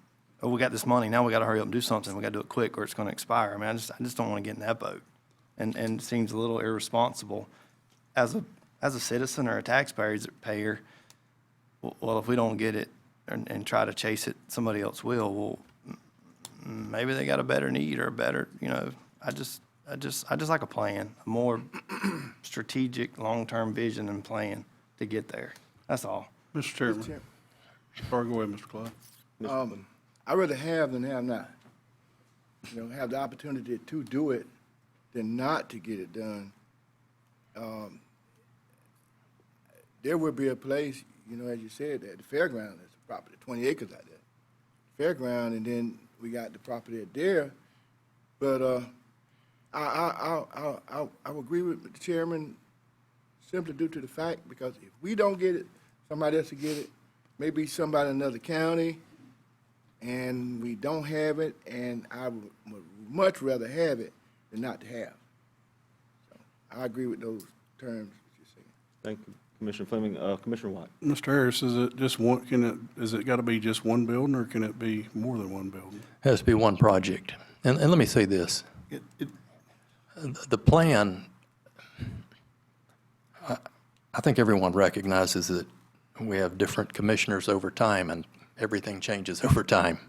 oh, we got this money, now we got to hurry up and do something. We got to do it quick or it's going to expire. I mean, I just don't want to get in that boat, and it seems a little irresponsible as a citizen or a taxpayer. Well, if we don't get it and try to chase it, somebody else will. Well, maybe they got a better need or a better, you know, I just like a plan, a more strategic, long-term vision and plan to get there. That's all. Mr. Chairman. Sorry, go ahead, Mr. Clyde. I'd rather have than have not. You know, have the opportunity to do it than not to get it done. There will be a place, you know, as you said, at the fairground, there's a property, 20 acres out there. Fairground, and then we got the property at there. But I would agree with the chairman simply due to the fact, because if we don't get it, somebody else will get it, maybe somebody in another county, and we don't have it, and I would much rather have it than not to have. So I agree with those terms that you're saying. Thank you. Commissioner Fleming. Commissioner White. Mr. Harris, is it just one, is it got to be just one building, or can it be more than one building? Has to be one project. And let me say this. The plan, I think everyone recognizes that we have different commissioners over time, and everything changes over time.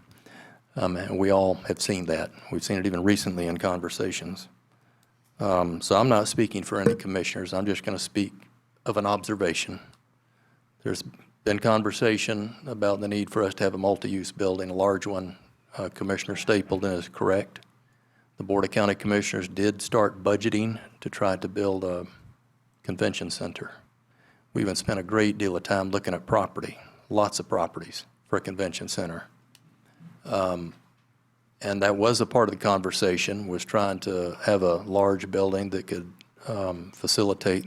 And we all have seen that. We've seen it even recently in conversations. So I'm not speaking for any commissioners. I'm just going to speak of an observation. There's been conversation about the need for us to have a multi-use building, a large one. Commissioner Stapleton is correct. The Board of County Commissioners did start budgeting to try to build a convention center. We even spent a great deal of time looking at property, lots of properties for a convention center. And that was a part of the conversation, was trying to have a large building that could facilitate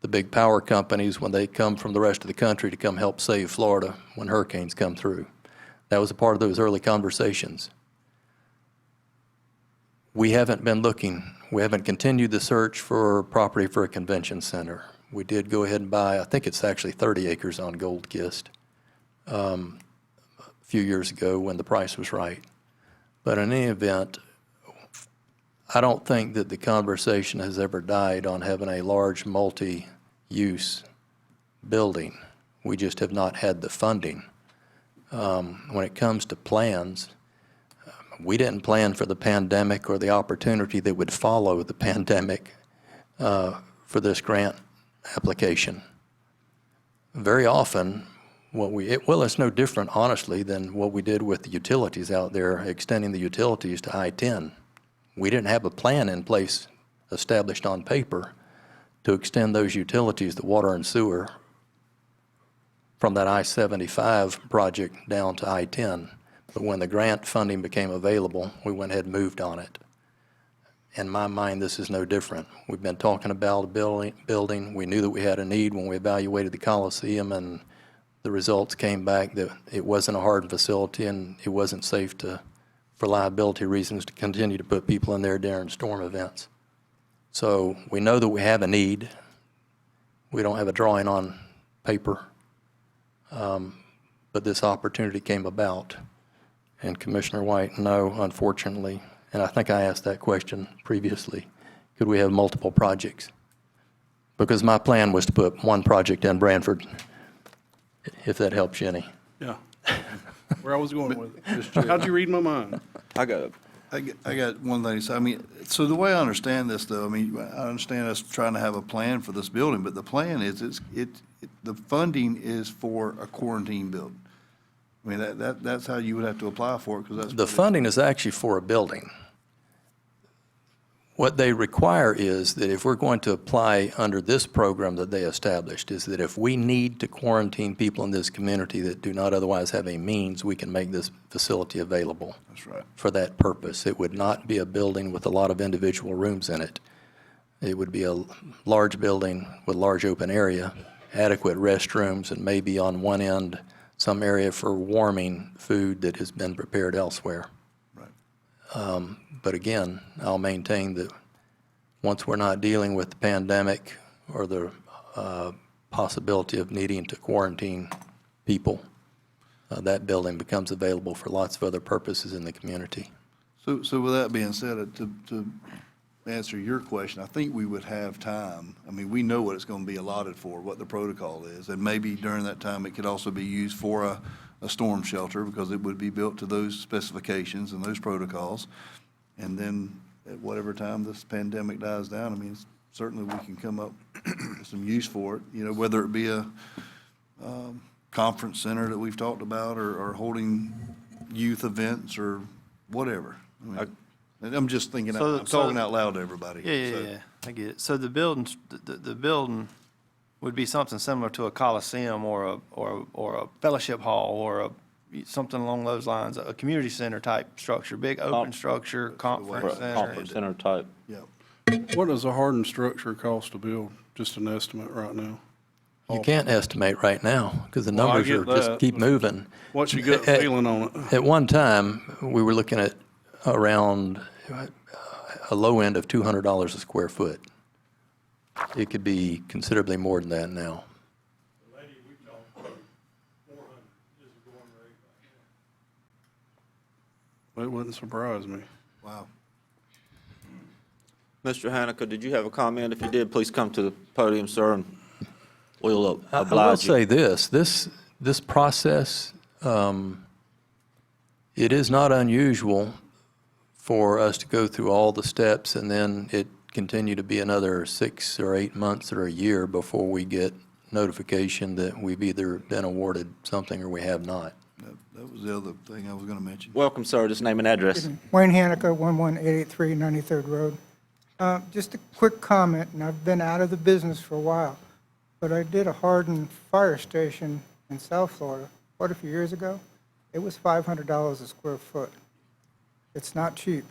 the big power companies when they come from the rest of the country to come help save Florida when hurricanes come through. That was a part of those early conversations. We haven't been looking, we haven't continued the search for property for a convention center. We did go ahead and buy, I think it's actually 30 acres on Gold Kist a few years ago when the price was right. But in any event, I don't think that the conversation has ever died on having a large multi-use building. We just have not had the funding. When it comes to plans, we didn't plan for the pandemic or the opportunity that would follow the pandemic for this grant application. Very often, it's no different, honestly, than what we did with the utilities out there, extending the utilities to I-10. We didn't have a plan in place established on paper to extend those utilities, the water and sewer, from that I-75 project down to I-10. But when the grant funding became available, we went ahead and moved on it. In my mind, this is no different. We've been talking about a building. We knew that we had a need when we evaluated the Coliseum, and the results came back that it wasn't a hardened facility and it wasn't safe for liability reasons to continue to put people in there during storm events. So we know that we have a need. We don't have a drawing on paper, but this opportunity came about. And Commissioner White, no, unfortunately, and I think I asked that question previously, could we have multiple projects? Because my plan was to put one project in Branford, if that helps you any. Yeah. Where I was going with it. How'd you read my mind? I got it. I got one thing to say. I mean, so the way I understand this, though, I mean, I understand us trying to have a plan for this building, but the plan is, the funding is for a quarantine building. I mean, that's how you would have to apply for it, because that's. The funding is actually for a building. What they require is that if we're going to apply under this program that they established, is that if we need to quarantine people in this community that do not otherwise have a means, we can make this facility available. That's right. For that purpose. It would not be a building with a lot of individual rooms in it. It would be a large building with large open area, adequate restrooms, and maybe on one end, some area for warming food that has been prepared elsewhere. Right. But again, I'll maintain that once we're not dealing with the pandemic or the possibility of needing to quarantine people, that building becomes available for lots of other purposes in the community. So with that being said, to answer your question, I think we would have time. I mean, we know what it's going to be allotted for, what the protocol is, and maybe during that time, it could also be used for a storm shelter, because it would be built to those specifications and those protocols. And then at whatever time this pandemic dies down, I mean, certainly we can come up with some use for it, you know, whether it be a conference center that we've talked about, or holding youth events or whatever. I mean, I'm just thinking, I'm talking out loud to everybody. Yeah, I get it. So the building would be something similar to a coliseum or a fellowship hall or something along those lines, a community center type structure, big open structure, conference center. Conference center type. Yeah. What does a hardened structure cost to build? Just an estimate right now. You can't estimate right now because the Well, I numbers get are just that, keep but moving. What's your gut feeling on it? At one time, we were looking at around a low end of $200 a square foot. It could be considerably more than that now. It wouldn't surprise me. Wow. Mr. Hanukkah, did you have a comment? If you did, please come to the podium, sir, and we'll I will oblige you. say this process, it is not unusual for us to go through all the steps and then it continue to be another 6 or 8 months or a year before we get notification that we've either been awarded something or we have not. That was the other thing I was going to mention. Welcome, sir. Just name and address. Wayne Hanukkah, 11883 93rd Road. Just a quick comment, and I've been out of the business for a while, but I did a hardened fire station in South Florida quite a few years ago. It was $500 a square foot. It's not cheap.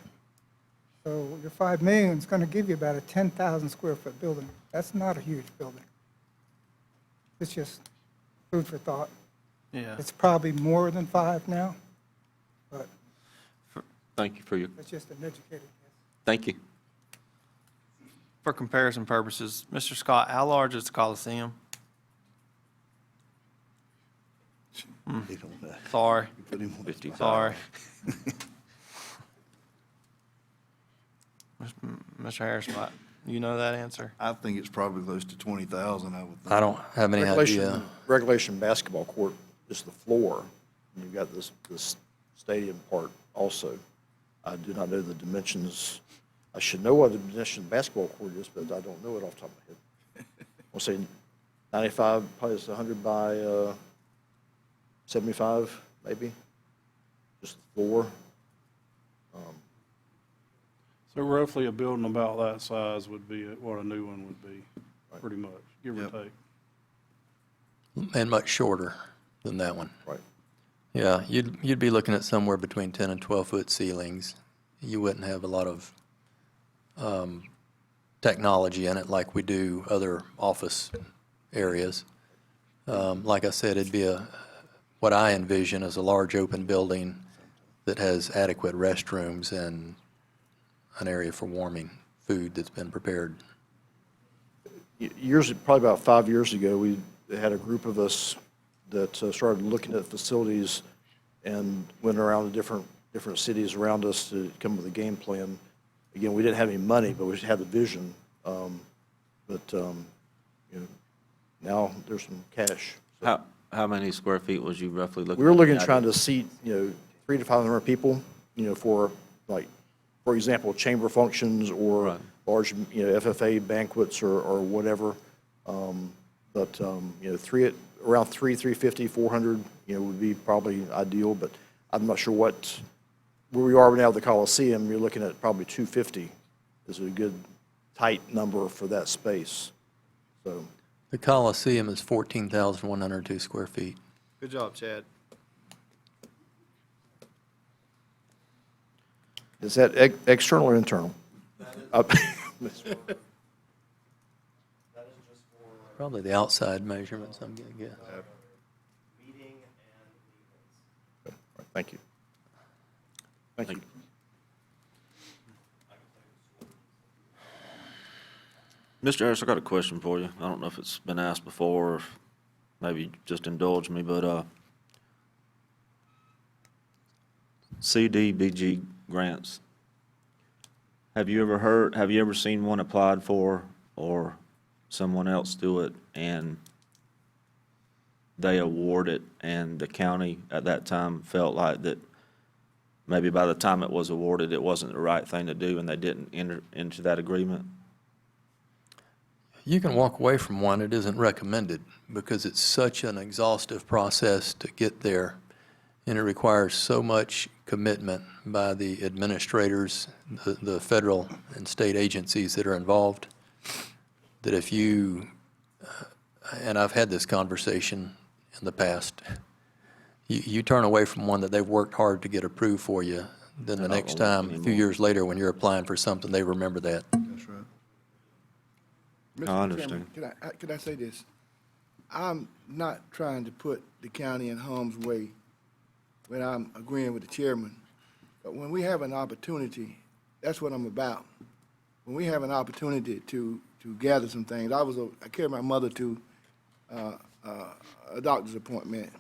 So your $5 million is going to give you about a 10,000 square foot building. That's not a huge building. It's just food for thought. Yeah. It's probably more than 5 now, but Thank you for your, it's just an educated guess. thank you. For comparison purposes, Mr. Scott, how large is the Coliseum? Sorry, sorry. Mr. Harris, you know that answer? I think it's probably close to 20,000, I would think. I don't have any idea. Regulation basketball court is the floor, and you've got this stadium part also. I do not know the dimensions. I should know what the dimension of the basketball court is, but I don't know it off the top of my head. I'll say 95, probably it's 100 by 75, maybe, just the floor. So roughly a building about that size would be what a new one would be, pretty much, give or take. And much shorter than that one. Right. Yeah, you'd be looking at somewhere between 10 and 12-foot ceilings. You wouldn't have a lot of technology in it like we do other office areas. Like I said, it'd be what I envision as a large open building that has adequate restrooms and an area for warming food that's been prepared. Probably about 5 years ago, we had a group of us that started looking at facilities and went around to different cities around us to come up with a game plan. Again, we didn't have any money, but we had the vision. Now there's some cash. How many square feet was you roughly looking at? We were looking at trying to seat, 300 to 500 people, for for example, chamber functions or large, FFA banquets or whatever. Around 350, 400, would be probably ideal, but I'm not sure where we are now at the Coliseum. You're looking at probably 250 is a good tight number for that space. So The Coliseum is 14,102 square feet. Good job, Chad. is that external or internal? Probably the outside measurements, I'm going to guess. Thank you. Thank you. Mr. Harris, I got a question for you. I don't know if it's been asked before, or maybe just indulge me, but CDBG grants. Have you ever seen one applied for or someone else do it and they award it and the county at that time felt like that maybe by the time it was awarded, it wasn't the right thing to do and they didn't enter into that agreement? You can walk away from one. It isn't recommended because it's such an exhaustive process to get there, and it requires so much commitment by the administrators, the federal and state agencies that are involved, that if you, and I've had this conversation in the past, you turn away from one that they've worked hard to get approved for you, then the next time, a few years later, when you're applying for something, they remember that. That's right. I understand. Chairman, could I say this? I'm not trying to put the county in harm's way when I'm agreeing with the chairman. But when we have an opportunity, that's what I'm about. When we have an opportunity to gather some things, I carried my mother to a doctor's appointment,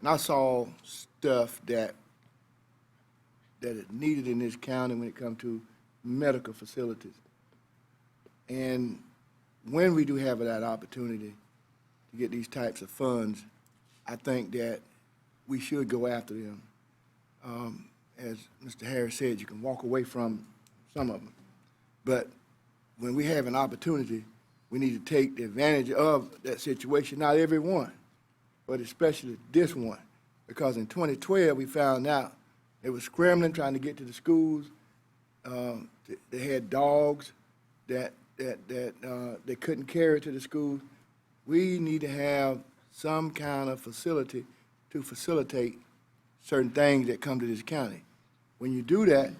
and I saw stuff that that is needed in this county when it comes to medical facilities. And when we do have that opportunity to get these types of funds, I think that we should go after them. As Mr. Harris said, you can walk away from some of them. But when we have an opportunity, we need to take the advantage of that situation. Not every one, but especially this one. Because in 2012, we found out they were scrambling, trying to get to the schools. They had dogs that they couldn't carry to the schools. We need to have some kind of facility to facilitate certain things that come to this county. When you do that,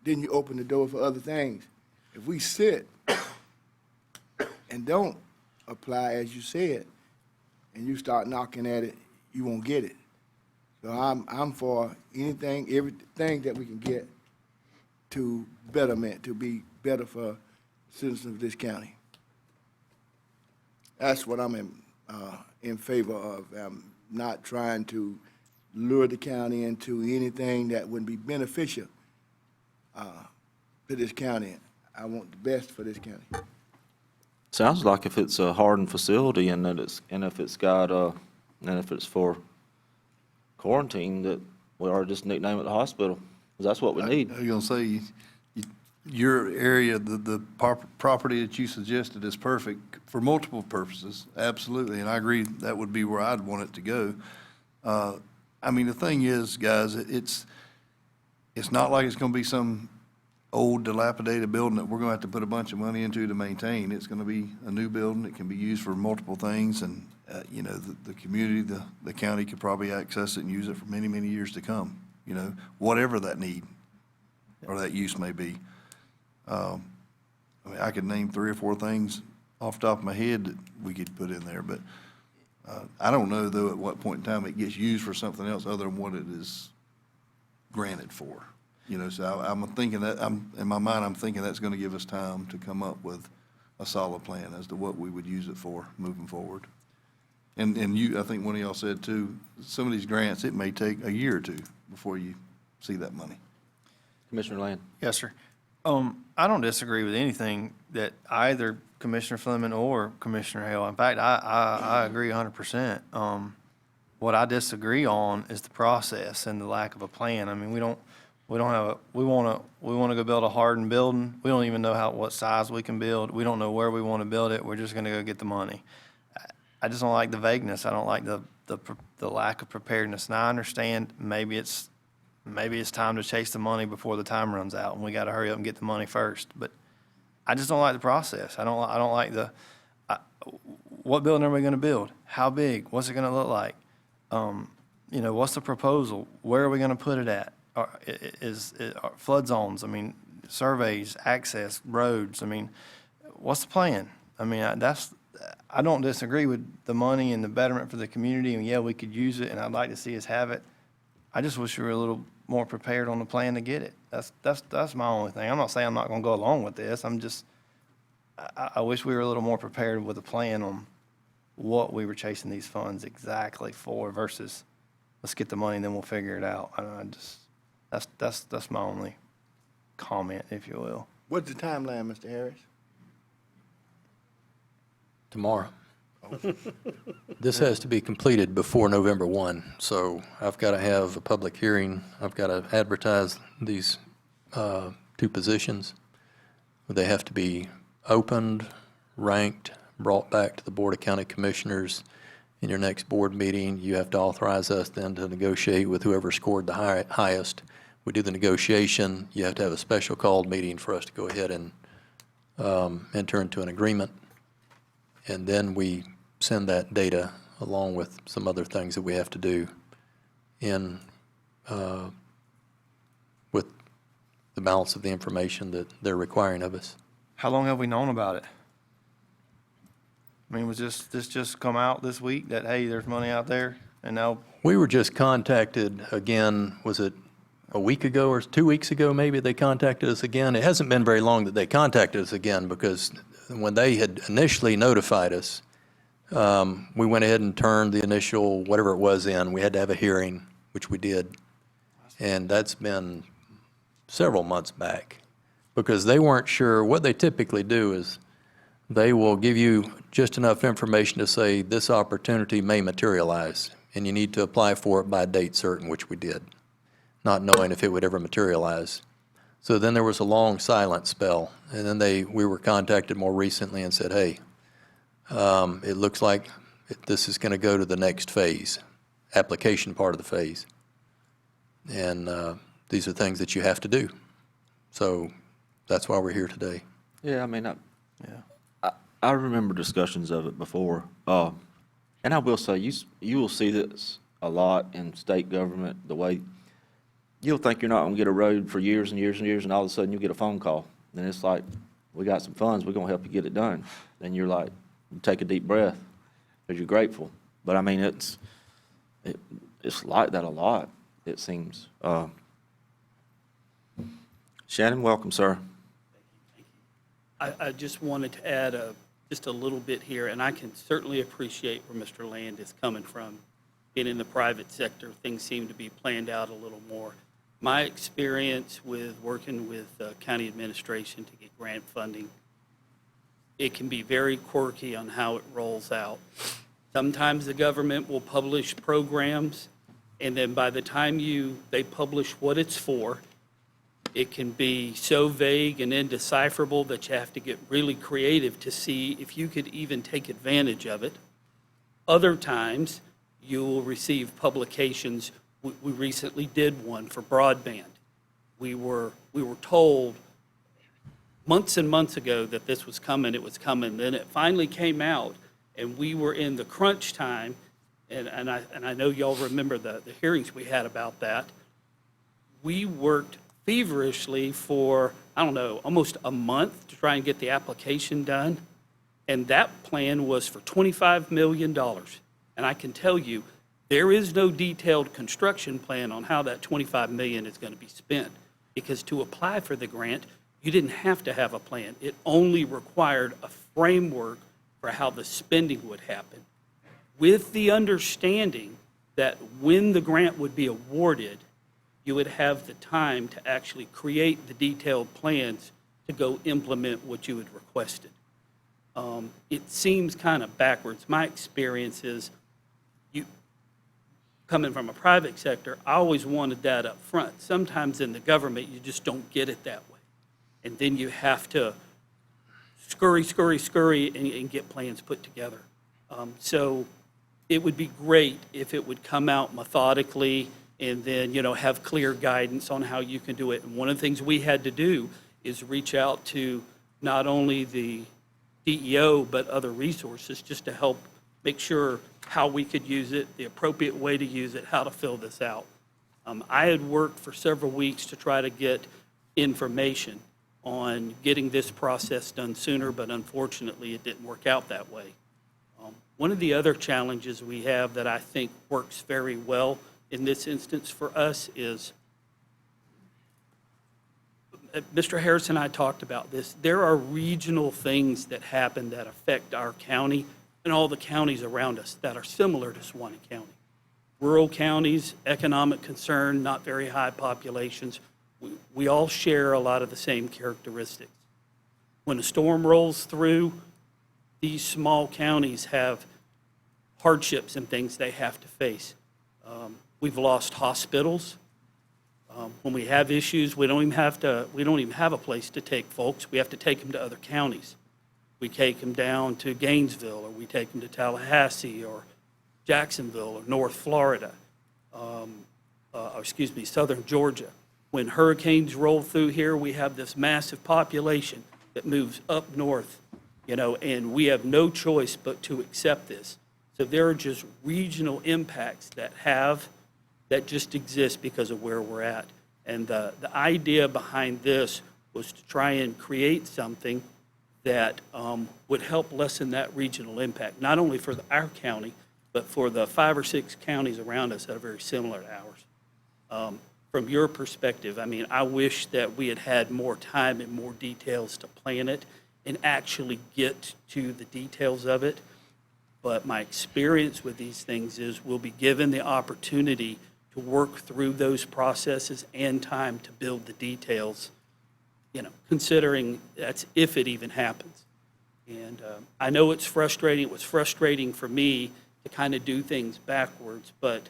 then you open the door for other things. If we sit and don't apply, as you said, and you start knocking at it, you won't get it. So I'm for anything, everything that we can get to betterment, to be better for citizens of this county. That's what I'm in favor of. I'm not trying to lure the county into anything that wouldn't be beneficial to this county. I want the best for this county. Sounds like if it's a hardened facility and if it's got, and if it's for quarantine, that we ought to just nickname it the hospital, 'cause that's what we need. I was gonna say, your area, the property that you suggested is perfect for multiple purposes, absolutely, and I agree that would be where I'd want it to go. I mean, the thing is, guys, it's not like it's gonna be some old dilapidated building that we're gonna have to put a bunch of money into to maintain. It's gonna be a new building. It can be used for multiple things, and, you know, the community, the county could probably access it and use it for many, many years to come, you know, whatever that need or that use may be. I mean, I could name 3 or 4 things off the top of my head that we could put in there, but I don't know, though, at what point in time it gets used for something else other than what it is granted for. You know, so I'm thinking that, in my mind, I'm thinking that's gonna give us time to come up with a solid plan as to what we would use it for moving forward. And you, I think one of y'all said too, some of these grants, it may take a year or 2 before you see that money. Commissioner Land. Yes, sir. I don't disagree with anything that either Commissioner Fleming or Commissioner Hale. In fact, I agree 100%. What I disagree on is the process and the lack of a plan. I mean, we want to go build a hardened building. We don't even know what size we can build. We don't know where we want to build it. We're just going to go get the money. I just don't like the vagueness. I don't like the lack of preparedness. Now, I understand maybe it's time to chase the money before the time runs out, and we got to hurry up and get the money first. But I just don't like the process. I don't like what building are we going to build? How big? What's it going to look like? You know, what's the proposal? Where are we going to put it at? Is flood zones? I mean, surveys, access, roads. I mean, what's the plan? I mean, I don't disagree with the money and the betterment for the community, and yeah, we could use it, and I'd like to see us have it. I just wish we were a little more prepared on the plan to get it. That's my only thing. I'm not saying I'm not going to go along with this. I wish we were a little more prepared with a plan on what we were chasing these funds exactly for versus let's get the money and then we'll figure it out. That's my only comment, if you will. What's the timeline, Mr. Harris? Tomorrow. This has to be completed before November 1, so I've got to have a public hearing. I've got to advertise these 2 positions. They have to be opened, ranked, brought back to the Board of County Commissioners. In your next board meeting, you have to authorize us then to negotiate with whoever scored the highest. We do the negotiation. You have to have a special called meeting for us to go ahead and enter into an agreement. And then we send that data along with some other things that we have to do in with the balance of the information that they're requiring of us. How long have we known about it? I mean, was this just come out this week that, hey, there's money out there, and now? We were just contacted again, was it a week ago or 2 weeks ago maybe they contacted us again? It hasn't been very long that they contacted us again, because when they had initially notified us, we went ahead and turned the initial whatever it was in. We had to have a hearing, which we did. And that's been several months back because they weren't sure. What they typically do is they will give you just enough information to say this opportunity may materialize and you need to apply for it by a date certain, which we did, not knowing if it would ever materialize. So then there was a long silent spell, and then we were contacted more recently and said, hey, it looks like this is going to go to the next phase, application part of the phase. And these are things that you have to do. So that's why we're here today. Yeah, I mean, I remember discussions of it before. And I will say, you will see this a lot in state government, the way you'll think you're not going to get a road for years and years and years, and all of a sudden you get a phone call. And it's like, we got some funds, we're going to help you get it done. Then you're like, you take a deep breath because you're grateful. But I mean, it's like that a lot, it seems. Shannon, welcome, sir. I just wanted to add just a little bit here, and I can certainly appreciate where Mr. Land is coming from. Being in the private sector, things seem to be planned out a little more. My experience with working with county administration to get grant funding, it can be very quirky on how it rolls out. Sometimes the government will publish programs, and then by the time they publish what it's for, it can be so vague and indecipherable that you have to get really creative to see if you could even take advantage of it. Other times, you will receive publications. We recently did one for broadband. We were told months and months ago that this was coming, it was coming. Then it finally came out, and we were in the crunch time, and I know y'all remember the hearings we had about that. We worked feverishly for, I don't know, almost a month to try and get the application done. And that plan was for $25 million. And I can tell you, there is no detailed construction plan on how that $25 million is going to be spent. Because to apply for the grant, you didn't have to have a plan. It only required a framework for how the spending would happen, with the understanding that when the grant would be awarded, you would have the time to actually create the detailed plans to go implement what you had requested. It seems kind of backwards. My experience is, coming from a private sector, I always wanted that up front. Sometimes in the government, you just don't get it that way. And then you have to scurry, and get plans put together. So it would be great if it would come out methodically and then, have clear guidance on how you can do it. And one of the things we had to do is reach out to not only the DEO, but other resources just to help make sure how we could use it, the appropriate way to use it, how to fill this out. I had worked for several weeks to try to get information on getting this process done sooner, but unfortunately it didn't work out that way. One of the other challenges we have that I think works very well in this instance for us is, Mr. Harris and I talked about this, there are regional things that happen that affect our county and all the counties around us that are similar to Suwannee County. Rural counties, economic concern, not very high populations, we all share a lot of the same characteristics. When a storm rolls through, these small counties have hardships and things they have to face. We've lost hospitals. When we have issues, we don't even have a place to take folks. We have to take them to other counties. We take them down to Gainesville, or we take them to Tallahassee, or Jacksonville, or North Florida, Southern Georgia. When hurricanes roll through here, we have this massive population that moves up north, and we have no choice but to accept this. So there are just regional impacts that just exist because of where we're at. And the idea behind this was to try and create something that would help lessen that regional impact, not only for our county, but for the 5 or 6 counties around us that are very similar to ours. From your perspective, I wish that we had had more time and more details to plan it and actually get to the details of it. But my experience with these things is we'll be given the opportunity to work through those processes and time to build the details, considering that's if it even happens. And I know it's frustrating. It was frustrating for me to kind of do things backwards, but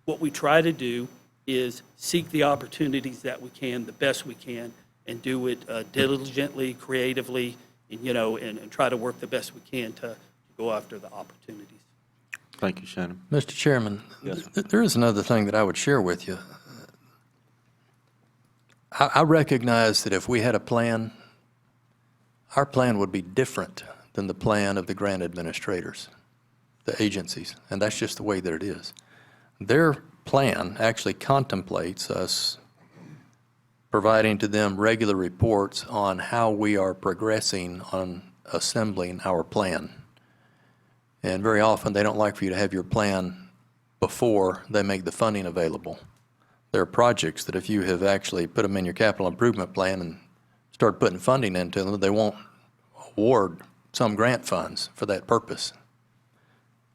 what we try to do is seek the opportunities that we can, the best we can, and do it diligently, creatively, and try to work the best we can to go after the opportunities. Thank you, Shannon. Mr. Chairman, there is another thing that I would share with you. I recognize that if we had a plan, our plan would be different than the plan of the grant administrators, the agencies, and that's just the way that it is. Their plan actually contemplates us providing to them regular reports on how we are progressing on assembling our plan. And very often, they don't like for you to have your plan before they make the funding available. There are projects that if you have actually put them in your capital improvement plan and start putting funding into them, they won't award some grant funds for that purpose.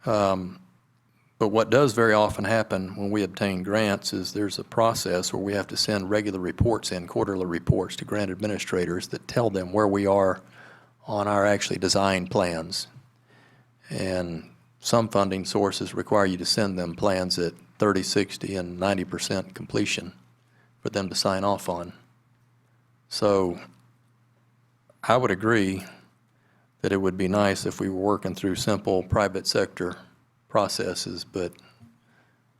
But what does very often happen when we obtain grants is there's a process where we have to send regular reports in, quarterly reports to grant administrators that tell them where we are on our actually designed plans. And some funding sources require you to send them plans at 30, 60, and 90% completion for them to sign off on. So I would agree that it would be nice if we were working through simple private sector processes, but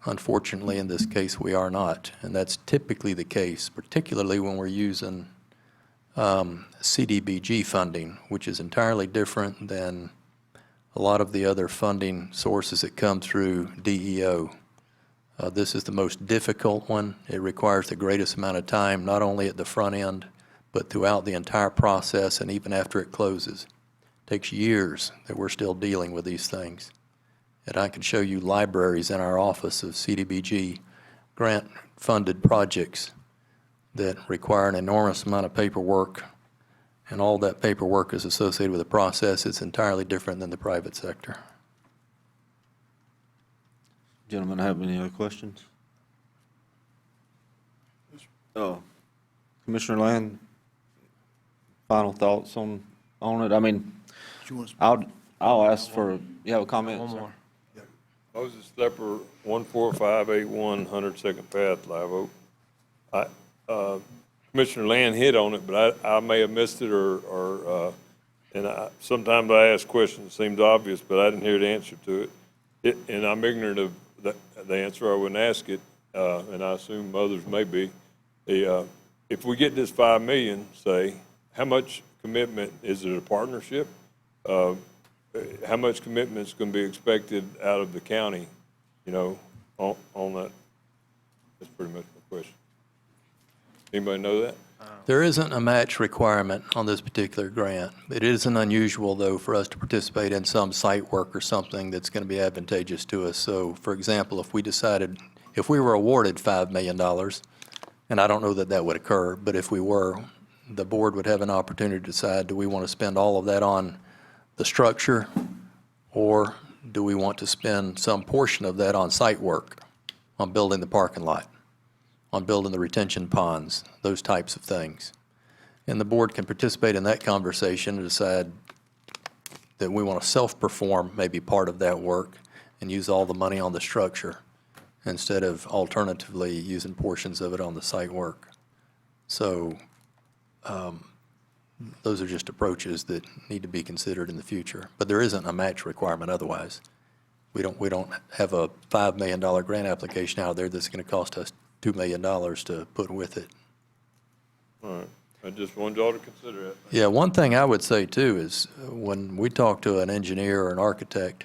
unfortunately in this case we are not. And that's typically the case, particularly when we're using CDBG funding, which is entirely different than a lot of the other funding sources that come through DEO. This is the most difficult one. It requires the greatest amount of time, not only at the front end, but throughout the entire process and even after it closes. It takes years that we're still dealing with these things. And I can show you libraries in our office of CDBG grant-funded projects that require an enormous amount of paperwork, and all that paperwork is associated with a process that's entirely different than the private sector. Gentlemen, have any other questions? Commissioner Land, final thoughts on it? I mean, I'll ask for, you have a comment? One more. Moses Stepper, 14581 102nd Path, Live Oak. Commissioner Land hit on it, but I may have missed it, and sometimes I ask questions that seems obvious, but I didn't hear the answer to it. And I'm ignorant of the answer. I wouldn't ask it, and I assume others may be. If we get this $5 million, say, how much commitment, is it a partnership? How much commitment is going to be expected out of the county, on that? That's pretty much my question. Anybody know that? There isn't a match requirement on this particular grant. It isn't unusual, though, for us to participate in some site work or something that's going to be advantageous to us. So, for example, if we were awarded $5 million, and I don't know that that would occur, but if we were, the board would have an opportunity to decide, do we want to spend all of that on the structure, or do we want to spend some portion of that on site work, on building the parking lot, on building the retention ponds, those types of things? And the board can participate in that conversation and decide that we want to self-perform maybe part of that work and use all the money on the structure instead of alternatively using portions of it on the site work. So those are just approaches that need to be considered in the future. But there isn't a match requirement otherwise. We don't have a $5 million grant application out there that's going to cost us $2 million to put with it. All right. I just wanted y'all to consider it. Yeah, one thing I would say too is when we talk to an engineer or an architect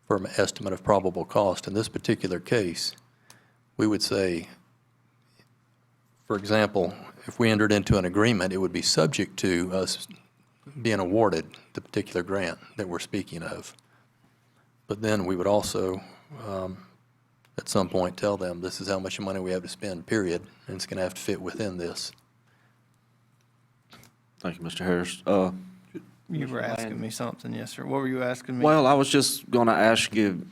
for an estimate of probable cost, in this particular case, we would say, for example, if we entered into an agreement, it would be subject to us being awarded the particular grant that we're speaking of. But then we would also, at some point, tell them this is how much money we have to spend, period, and it's going to have to fit within this. Thank you, Mr. Harris. You were asking me something, yes, sir. What were you asking me? Well, I was just going to ask you,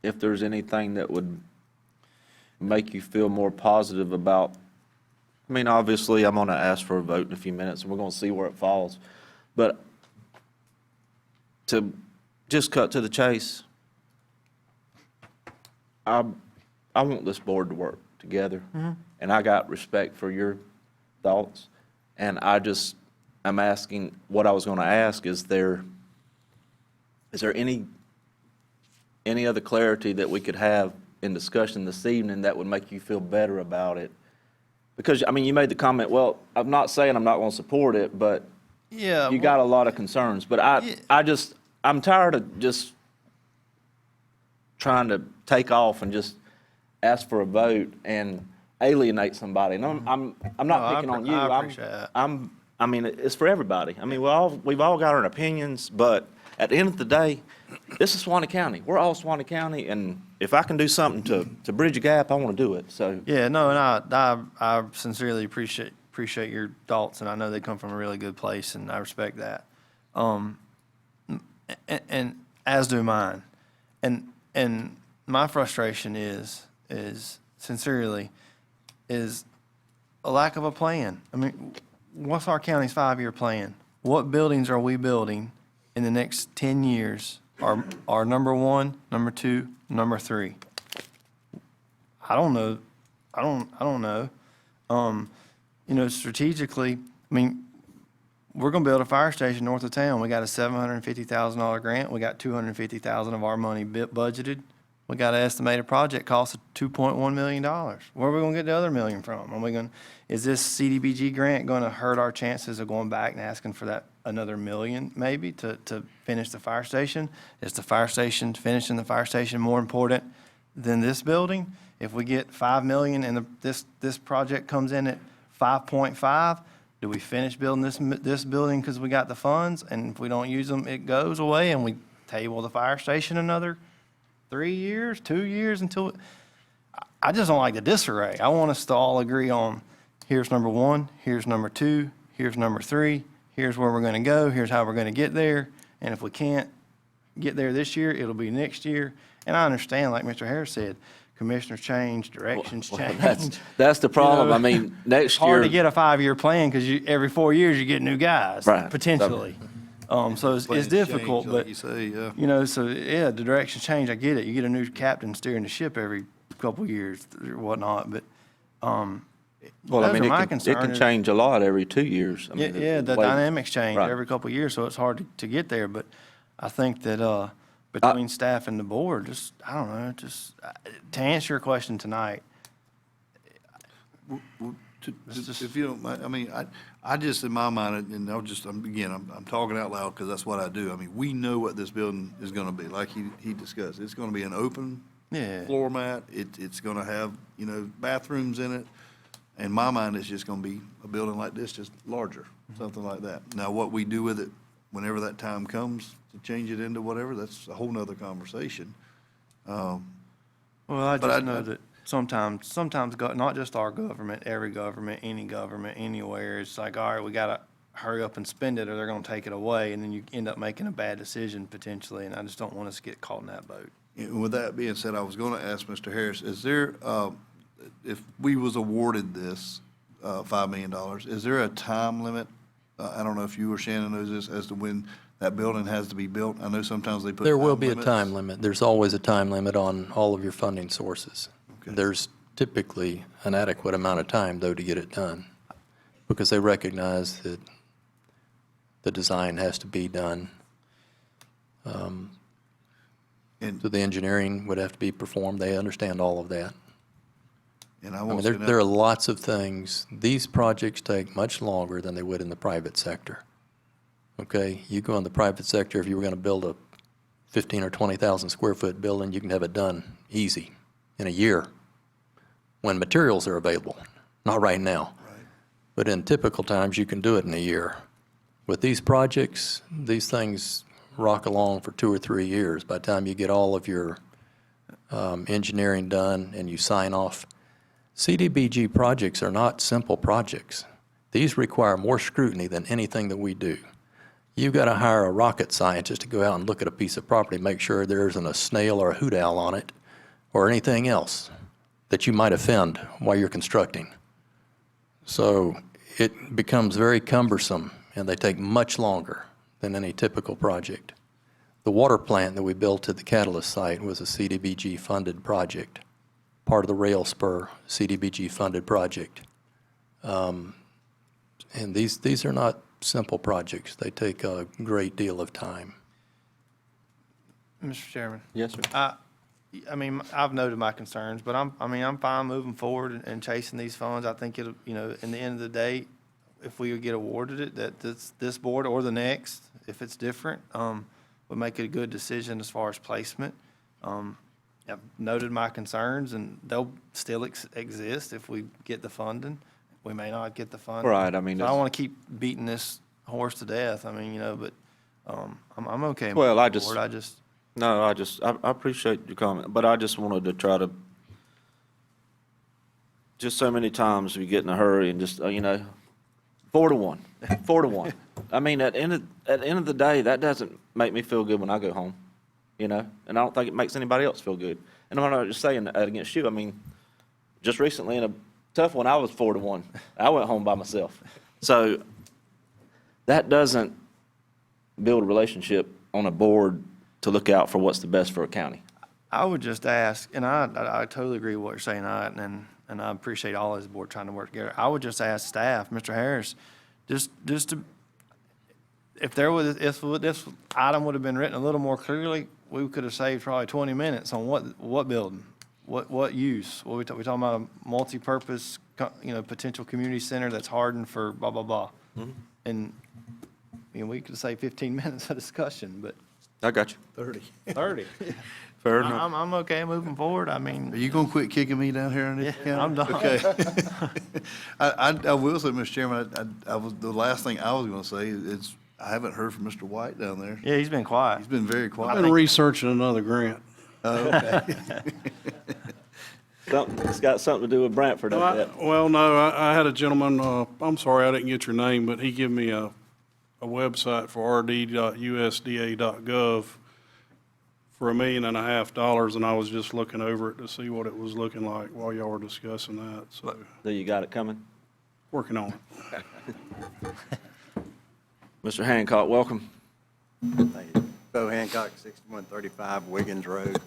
if there's anything that would make you feel more positive about, I mean, obviously, I'm going to ask for a vote in a few minutes, and we're going to see where it falls. But to just cut to the chase, I want this board to work together, and I got respect for your thoughts, and I'm asking, what I was going to ask, is there any other clarity that we could have in discussion this evening that would make you feel better about it? Because, I mean, you made the comment, well, I'm not saying I'm not going to support it, but Yeah. you got a lot of concerns. But I'm tired of just trying to take off and just ask for a vote and alienate somebody. And I'm not picking on you. I appreciate that. I mean, it's for everybody. I mean, we've all got our opinions, but at the end of the day, this is Suwannee County. We're all Suwannee County, and if I can do something to bridge a gap, I want to do it. So Yeah, no, and I sincerely appreciate your thoughts, and I know they come from a really good place, and I respect that. And as do mine. And my frustration is sincerely a lack of a plan. I mean, what's our county's 5-year plan? What buildings are we building in the next 10 years are number 1, number 2, number 3? I don't know. I don't know. You know, strategically, I mean, we're going to build a fire station north of town. We got a $750,000 grant. We got $250,000 of our money budgeted. We got an estimated project cost of $2.1 million. Where are we going to get the other million from? Is this CDBG grant going to hurt our chances of going back and asking for that another million maybe to finish the fire station? Is the fire station, finishing the fire station, more important than this building? If we get $5 million and this project comes in at 5.5, do we finish building this building because we got the funds? And if we don't use them, it goes away and we table the fire station another 3 years, 2 years until, I just don't like the disarray. I want us to all agree on, here's number 1, here's number 2, here's number 3, here's where we're going to go, here's how we're going to get there. And if we can't get there this year, it'll be next year. And I understand, like Mr. Harris said, commissioners change, directions change. That's the problem. You know, I mean, next it's hard year. to get a 5-year plan because every 4 years you get new guys, Right. potentially. So it's Plans difficult, change, but, like you say, yeah. you know, so, yeah, the directions change, I get it. You get a new captain steering the ship every couple of years or whatnot, but, Well, those I mean, are my it can concerns. change a lot every 2 years. I mean, Yeah, the way- dynamics change Right. every couple of years, so it's hard to get there, but I think that, between staff and the board, I don't know, to answer your question tonight, If you don't mind, I mean, I just, in my mind, and I'm talking out loud because that's what I do. I mean, we know what this building is going to be, like he discussed. It's going to be an open Yeah. floor mat. It's going to have, you know, bathrooms in it. In my mind, it's just going to be a building like this, just larger, something like that. Now, what we do with it, whenever that time comes to change it into whatever, that's a whole nother conversation. Well, I But just I- know that sometimes, not just our government, every government, any government, anywhere, it's like, all right, we got to hurry up and spend it or they're going to take it away, and then you end up making a bad decision potentially, and I just don't want us to get caught in that boat. And with that being said, I was going to ask Mr. Harris, is there, if we was awarded this $5 million, is there a time limit? I don't know if you or Shannon knows this, as to when that building has to be built. I know sometimes they put There will time be a limits. time limit. There's always a time limit on all of your funding sources. There's typically an adequate amount of time, though, to get it done, because they recognize that the design has to be done. So the engineering would have to be performed. They understand all of that. And I I mean, won't there say are that, lots of things. These projects take much longer than they would in the private sector. Okay, you go in the private sector, if you were going to build a 15 or 20,000 square foot building, you can have it done easy in a year when materials are available. Not right now. But in typical times, you can do it in a year. With these projects, these things rock along for 2 or 3 years. By the time you get all of your engineering done and you sign off, CDBG projects are not simple projects. These require more scrutiny than anything that we do. You've got to hire a rocket scientist to go out and look at a piece of property, make sure there isn't a snail or a hoot owl on it, or anything else that you might offend while you're constructing. So it becomes very cumbersome, and they take much longer than any typical project. The water plant that we built at the Catalyst site was a CDBG-funded project, part of the rail spur CDBG-funded project. And these are not simple projects. They take a great deal of time. Mr. Chairman. Yes, sir. I mean, I've noted my concerns, but I'm fine moving forward and chasing these funds. I think it'll, you know, in the end of the day, if we get awarded it, that this board or the next, if it's different, would make it a good decision as far as placement. I've noted my concerns, and they'll still exist if we get the funding. We may not get the funding. Right, I mean, So I don't want to keep beating this horse to death. I mean, you know, but I'm okay. Well, moving I just- forward. No, I appreciate your comment, but I just wanted to try to, just so many times we get in a hurry and just, 4-1, 4-1. I mean, at the end of the day, that doesn't make me feel good when I go home, and I don't think it makes anybody else feel good. And I'm not just saying that against you. I mean, just recently in a tough one, I was 4-1. I went home by myself. So that doesn't build a relationship on a board to look out for what's the best for a county. I would just ask, and I totally agree with what you're saying, and I appreciate all this board trying to work together. I would just ask staff, Mr. Harris, just to, if this item would have been written a little more clearly, we could have saved probably 20 minutes on what building, what use. What we talking about a multi-purpose, potential community center that's hardened for blah, blah, blah. Mhm. And, we could have saved 15 minutes of discussion, but. I got you. 30. Fair enough. I'm okay moving forward. I mean. Are you gonna quit kicking me down here in this county? I'm done. Okay. I will say, Mr. Chairman, the last thing I was gonna say is, I haven't heard from Mr. White down there. Yeah, he's been quiet. He's been very quiet. I've been researching another grant. Oh, okay. It's got something to do with Brantford, I bet. Well, no, I had a gentleman, I'm sorry I didn't get your name, but he gave me a website for rd.usda.gov for $1.5 million, and I was just looking over it to see what it was looking like while y'all were discussing that, so, So you got it coming? working on it. Mr. Hancock, welcome. Thank you. Bo Hancock, 6135 Wiggins Road.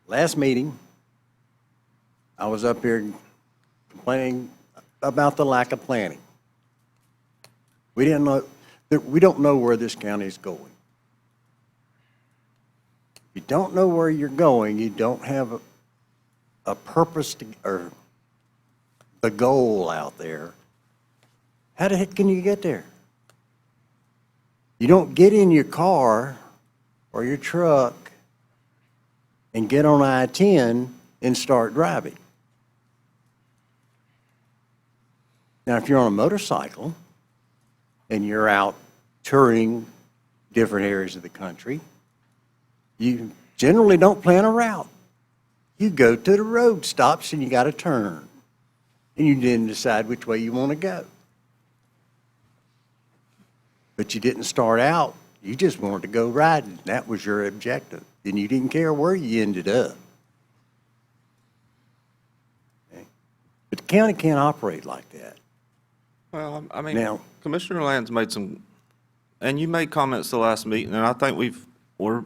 Last meeting, I was up here complaining about the lack of planning. We don't know where this county is going. If you don't know where you're going, you don't have a purpose or the goal out there. How the heck can you get there? You don't get in your car or your truck and get on I-10 and start driving. Now, if you're on a motorcycle and you're out touring different areas of the country, you generally don't plan a route. You go to the road stops and you got to turn. And you then decide which way you want to go. But you didn't start out, you just wanted to go riding. That was your objective. And you didn't care where you ended up. Okay? But the county can't operate like that. Well, I mean, Now- Commissioner Land's made some, and you made comments the last meeting, and I think we're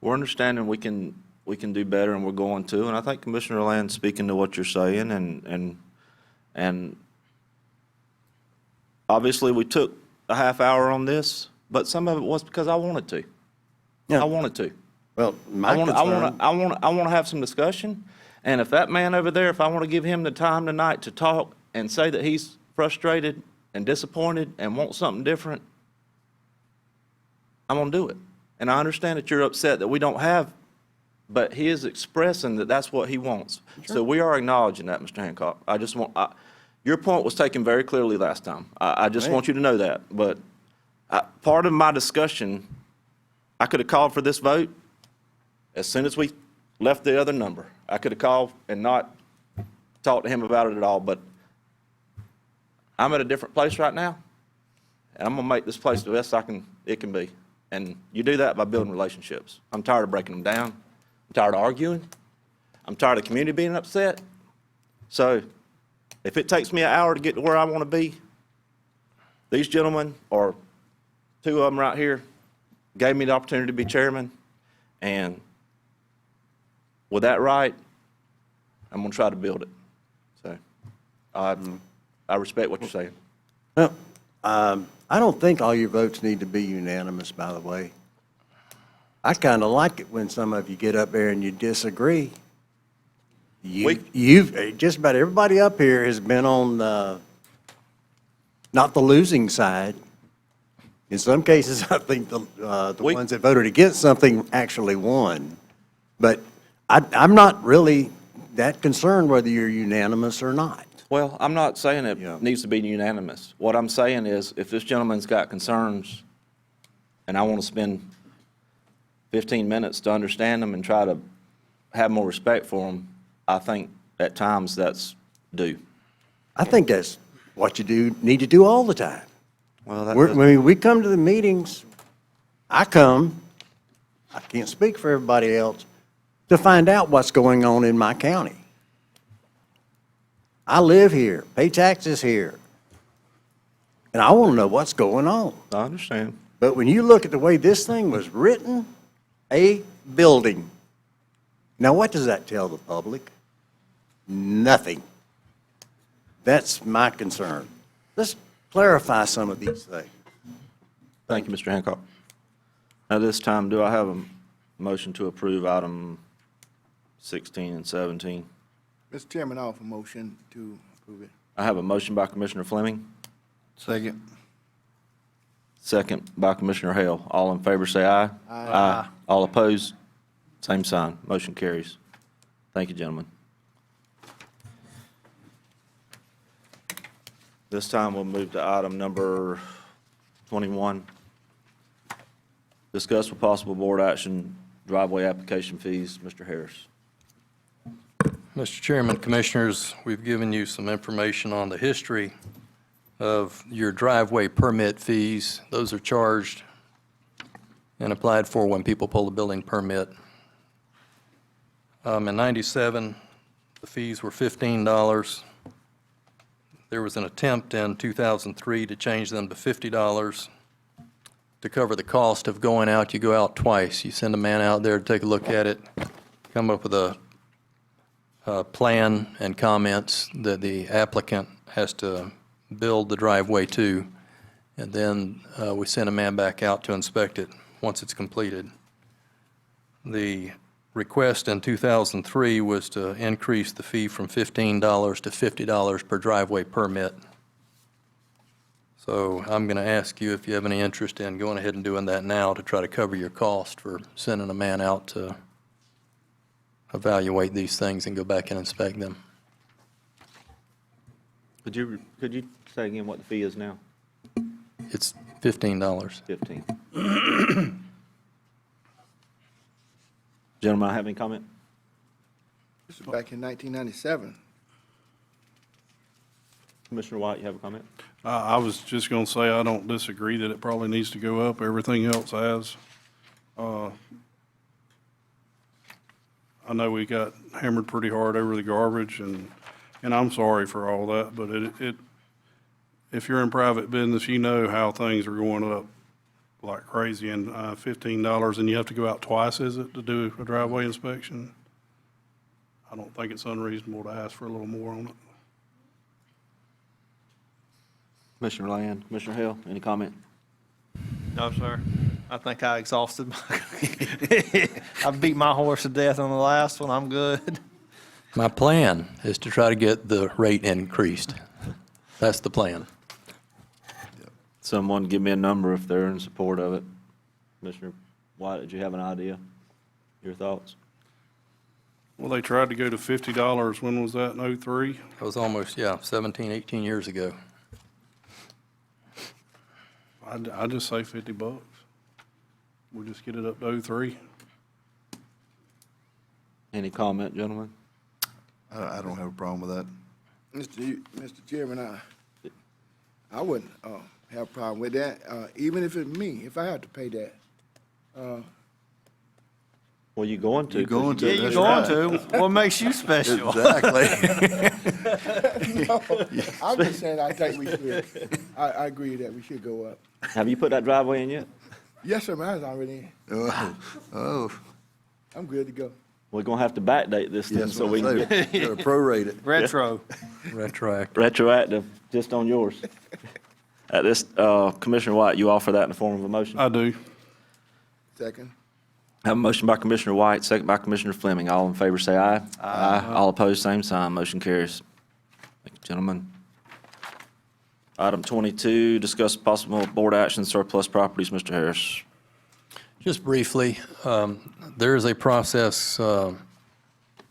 understanding we can do better, and we're going to. And I think Commissioner Land's speaking to what you're saying, and obviously we took a half hour on this, but some of it was because I wanted to. Yeah. I wanted to. Well, I want to have some discussion, and if that man over there, if I want to give him the time tonight to talk and say that he's frustrated and disappointed and wants something different, I'm going to do it. And I understand that you're upset that we don't have, but he is expressing that that's what he wants. So we are acknowledging that, Mr. Hancock. I just want, your point was taken very clearly last time. I just want you to know that. But part of my discussion, I could have called for this vote as soon as we left the other number. I could have called and not talked to him about it at all, but I'm at a different place right now, and I'm gonna make this place the best it can be. And you do that by building relationships. I'm tired of breaking them down. I'm tired of arguing. I'm tired of the community being upset. So if it takes me an hour to get to where I want to be, these gentlemen, or two of them right here, gave me the opportunity to be chairman. And with that right, I'm going to try to build it. So I respect what you're saying. Well, I don't think all your votes need to be unanimous, by the way. I kind of like it when some of you get up there and you disagree. You've just about everybody up here has been on not the losing side. In some cases, I think the ones that voted against something actually won. But I'm not really that concerned whether you're unanimous or not. Well, I'm not saying it needs to be unanimous. What I'm saying is, if this gentleman's got concerns, and I want to spend 15 minutes to understand them and try to have more respect for them, I think at times that's due. I think that's what you need to do all the time. Well, When we come to the meetings, I can't speak for everybody else, to find out what's going on in my county. I live here, pay taxes here, and I want to know what's going on. I understand. But when you look at the way this thing was written, a building. Now, what does that tell the public? Nothing. That's my concern. Let's clarify some of these things. Thank you, Mr. Hancock. At this time, do I have a motion to approve item 16 and 17? Mr. Chairman, I offer motion to approve it. I have a motion by Commissioner Fleming, Second. second by Commissioner Hale. All in favor say aye. Aye. All opposed, same sign. Motion carries. Thank you, gentlemen. This time, we'll move to item number 21. Discuss with possible board action driveway application fees. Mr. Harris. Mr. Chairman, Commissioners, we've given you some information on the history of your driveway permit fees. Those are charged and applied for when people pull the building permit. In '97, the fees were $15. There was an attempt in 2003 to change them to $50 to cover the cost of going out. You go out twice. You send a man out there to take a look at it, come up with a plan and comments that the applicant has to build the driveway to, and then we send a man back out to inspect it once it's completed. The request in 2003 was to increase the fee from $15 to $50 per driveway permit. So I'm going to ask you if you have any interest in going ahead and doing that now to try to cover your cost for sending a man out to evaluate these things and go back and inspect them. Could you say again what the fee is now? It's $15. 15. Gentlemen, have any comment? This was back in 1997. Commissioner White, you have a comment? I was just going to say, I don't disagree that it probably needs to go up. Everything else has. I know we got hammered pretty hard over the garbage, and I'm sorry for all that, but if you're in private business, you know how things are going up like crazy, and $15, and you have to go out twice, is it, to do a driveway inspection? I don't think it's unreasonable to ask for a little more on it. Commissioner Land, Commissioner Hale, any comment? No, sir. I think I exhausted I beat my horse to death on the last one. I'm good. My plan is to try to get the rate increased. That's the plan. Someone give me a number if they're in support of it. Commissioner White, did you have an idea? Your thoughts? Well, they tried to go to $50. When was that, in '03? That was almost, 17, 18 years ago. I'd just say $50. We'll just get it up to '03. Any comment, gentlemen? I don't have a problem with that. Mr. Chairman, I wouldn't have a problem with that, even if it's me, if I have to pay that. Well, you're going to. You're going to. Yeah, you're That's going right. to. What makes you special? Exactly. No, I'm just saying, I think we should. I agree that we should go up. Have you put that driveway in yet? Yes, sir, mine's already in. Oh, I'm good to go. We're gonna have to backdate this thing yes, so we can get gotta prorate it. Retro. Retroactive. retroactive just on yours. At this, Commissioner White, you offer that in the form of a motion? I do. Second. I have a motion by Commissioner White, second by Commissioner Fleming. All in favor say aye. Aye. All opposed, same sign. Motion carries. Thank you, gentlemen. Item 22, discuss possible board action surplus properties. Mr. Harris. Just briefly, there is a process, Mr.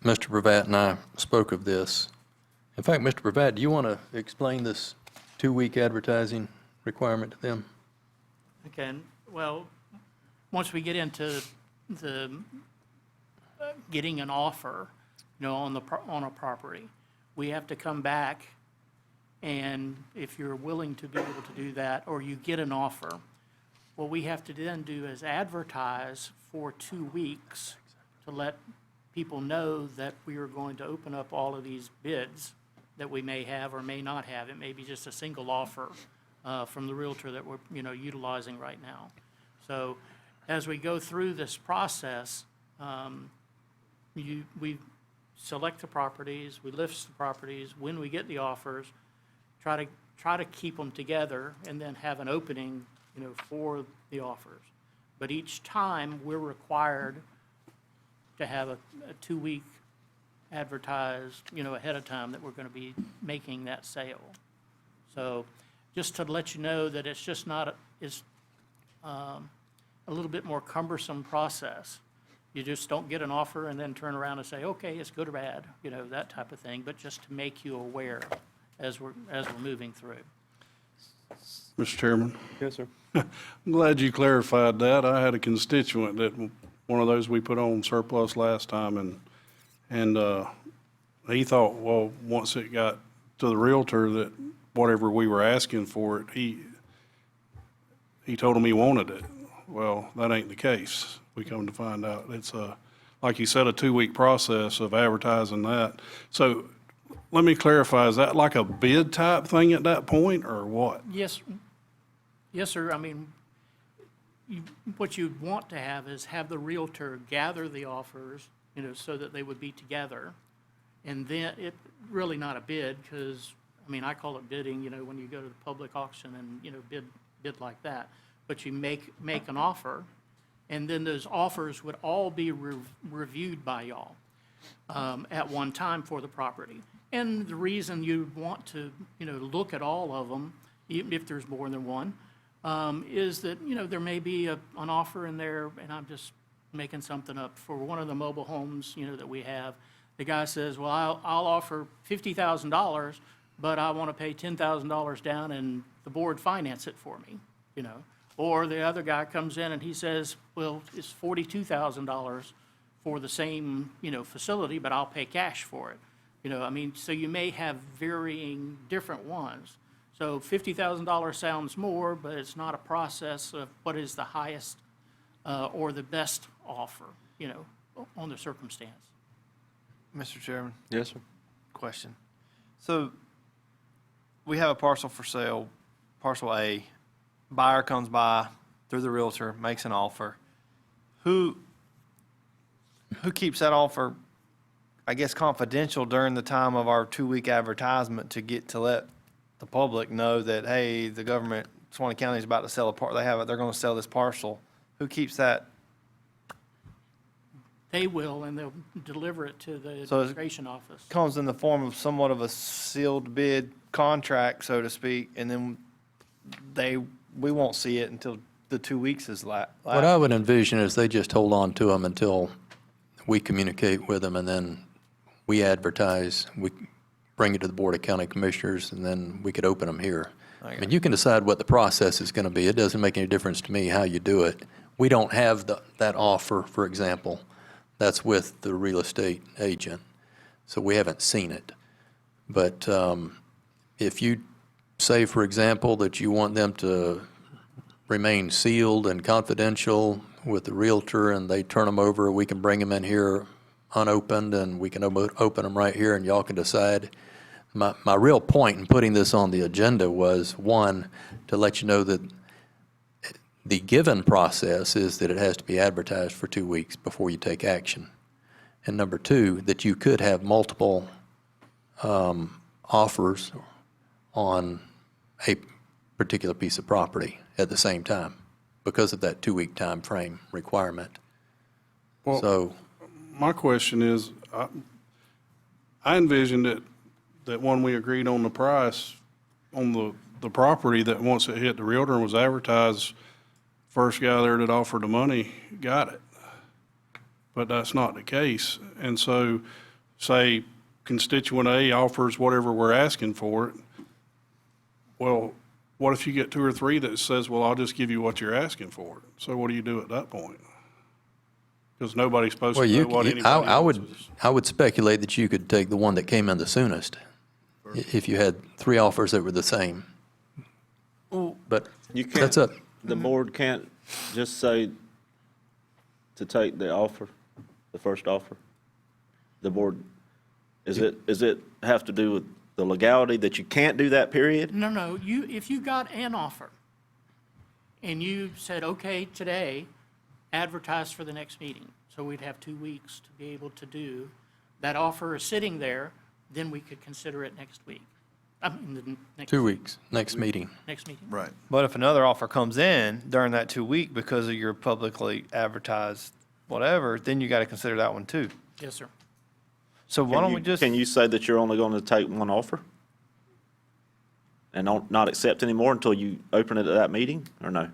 Bravatt and I spoke of this. In fact, Mr. Bravatt, do you want to explain this 2-week advertising requirement to them? Okay, well, once we get into the getting an offer, on a property, we have to come back, and if you're willing to be able to do that, or you get an offer, what we have to then do is advertise for 2 weeks to let people know that we are going to open up all of these bids that we may have or may not have. It may be just a single offer from the realtor that we're, utilizing right now. So as we go through this process, we select the properties, we list the properties. When we get the offers, try to keep them together and then have an opening, for the offers. But each time, we're required to have a 2-week advertised, ahead of time that we're going to be making that sale. So just to let you know that it's just not, it's a little bit more cumbersome process. You just don't get an offer and then turn around and say, okay, it's good or bad, that type of thing, but just to make you aware as we're moving through. Mr. Chairman, Yes, sir. I'm glad you clarified that. I had a constituent that, one of those we put on surplus last time, and he thought, well, once it got to the realtor, that whatever we were asking for it, he told him he wanted it. Well, that ain't the case. We come to find out it's like you said, a 2-week process of advertising that. So let me clarify, is that like a bid type thing at that point, or what? Yes, sir. I mean, what you'd want to have is have the realtor gather the offers, so that they would be together. And then it really not a bid, because, I call it bidding, when you go to the public auction and, bid like that. But you make an offer, and then those offers would all be reviewed by y'all at one time for the property. And the reason you'd want to, look at all of them, even if there's more than one, is that, there may be an offer in there, and I'm just making something up, for one of the mobile homes, that we have. The guy says, well, I'll offer $50,000, but I want to pay $10,000 down and the board finance it for me, Or the other guy comes in and he says, well, it's $42,000 for the same, facility, but I'll pay cash for it. So you may have varying different ones. So $50,000 sounds more, but it's not a process of what is the highest or the best offer, on the circumstance. Mr. Chairman, Yes, sir. question. So we have a parcel for sale, parcel A. Buyer comes by through the realtor, makes an offer. Who keeps that offer, I guess, confidential during the time of our 2-week advertisement to let the public know that, hey, the government, Suwannee County is about to sell they're going to sell this parcel. Who keeps that? They will, and they'll deliver it to the So administration office. Comes in the form of somewhat of a sealed bid contract, so to speak, and then we won't see it until the 2 weeks is lapsed. What I would envision is they just hold on to them until we communicate with them, and then we advertise, we bring it to the Board of County Commissioners, and then we could open them here. I mean, you can decide what the process is going to be. It doesn't make any difference to me how you do it. We don't have that offer, for example. That's with the real estate agent, so we haven't seen it. But if you say, for example, that you want them to remain sealed and confidential with the Realtor, and they turn them over, we can bring them in here unopened, and we can open them right here, and y'all can decide. My real point in putting this on the agenda was, one, to let you know that the given process is that it has to be advertised for 2 weeks before you take action. And number two, that you could have multiple offers on a particular piece of property at the same time because of that 2-week time frame requirement. Well, So, my question is, I envisioned that when we agreed on the price on the property, that once it hit the Realtor and was advertised, first guy there that offered the money got it. But that's not the case. And so, say constituent A offers whatever we're asking for it. Well, what if you get 2 or 3 that says, well, I'll just give you what you're asking for it? So what do you do at that point? Because nobody's supposed well, to know what anybody else is. I would speculate that you could take the one that came in the soonest if you had 3 offers that were the same. But You can't, that's up. the board can't just say to take the offer, the first offer? The board, is it have to do with the legality that you can't do that, period? No, if you got an offer and you said, okay, today, advertise for the next meeting, so we'd have 2 weeks to be able to do, that offer is sitting there, then we could consider it next week. I mean, the next. 2 weeks, next meeting. Next meeting. Right. But if another offer comes in during that 2 week because of your publicly advertised whatever, then you got to consider that one too. Yes, sir. So why don't we just, Can you say that you're only going to take one offer? And not accept any more until you open it at that meeting, or no?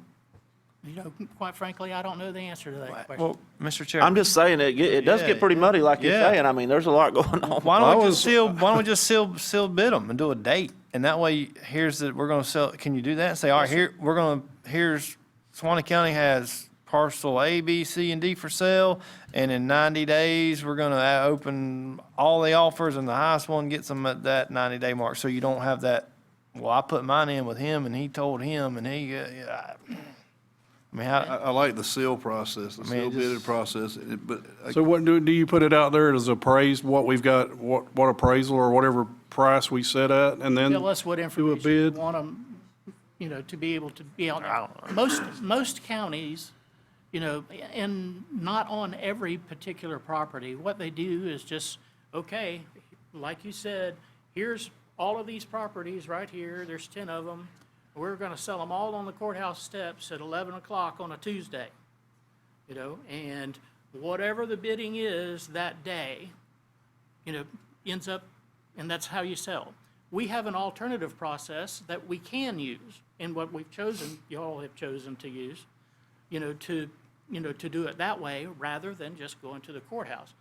You know, quite frankly, I don't know the answer to that question. well, Mr. Chair, I'm just saying, it does get pretty muddy like you're Yeah. saying. I mean, there's a lot going on. why don't we just seal bid them and do a date? And that way, we're going to sell, can you do that? Say, all right, here's, Suwannee County has parcel A, B, C, and D for sale, and in 90 days, we're going to open all the offers, and the highest one gets them at that 90-day mark. So you don't have that, well, I put mine in with him, and he told him, and he, I mean, I like the seal process, the mean, seal it bidded just- process, but. So what do you put it out there as appraised, what we've got, what appraisal or whatever price we set at, and then Tell us what do a information you bid? want them, to be able to be on. Most counties, and not on every particular property, what they do is just, okay, like you said, here's all of these properties right here, there's 10 of them. We're going to sell them all on the courthouse steps at 11 o'clock on a Tuesday, and whatever the bidding is that day, ends up, and that's how you sell. We have an alternative process that we can use, and what we've chosen, you all have chosen to use, to do it that way rather than just going to the courthouse.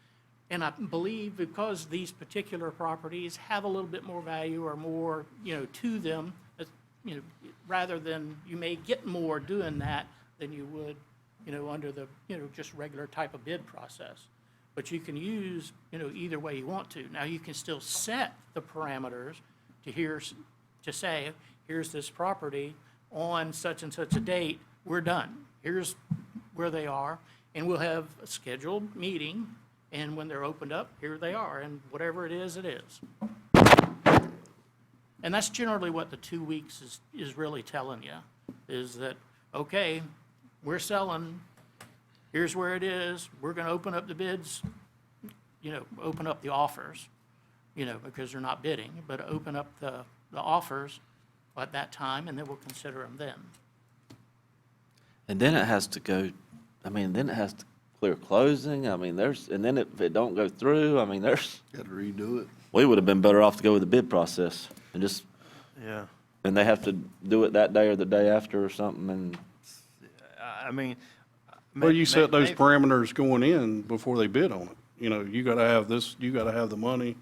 And I believe because these particular properties have a little bit more value or more, to them, rather than you may get more doing that than you would, under the, just regular type of bid process. But you can use, either way you want to. Now, you can still set the parameters to say, here's this property on such and such a date, we're done. Here's where they are, and we'll have a scheduled meeting, and when they're opened up, here they are, and whatever it is, it is. And that's generally what the 2 weeks is really telling you, is that, okay, we're selling, here's where it is, we're going to open up the bids, open up the offers, because they're not bidding, but open up the offers at that time, and then we'll consider them then. And then it has to go, then it has to clear closing. And then if it don't go through, there's. Got to redo it. We would have been better off to go with the bid process and just. Yeah. And they have to do it that day or the day after or something, and. Well, you set those parameters going in before they bid on it. You gotta have this, you gotta have the money.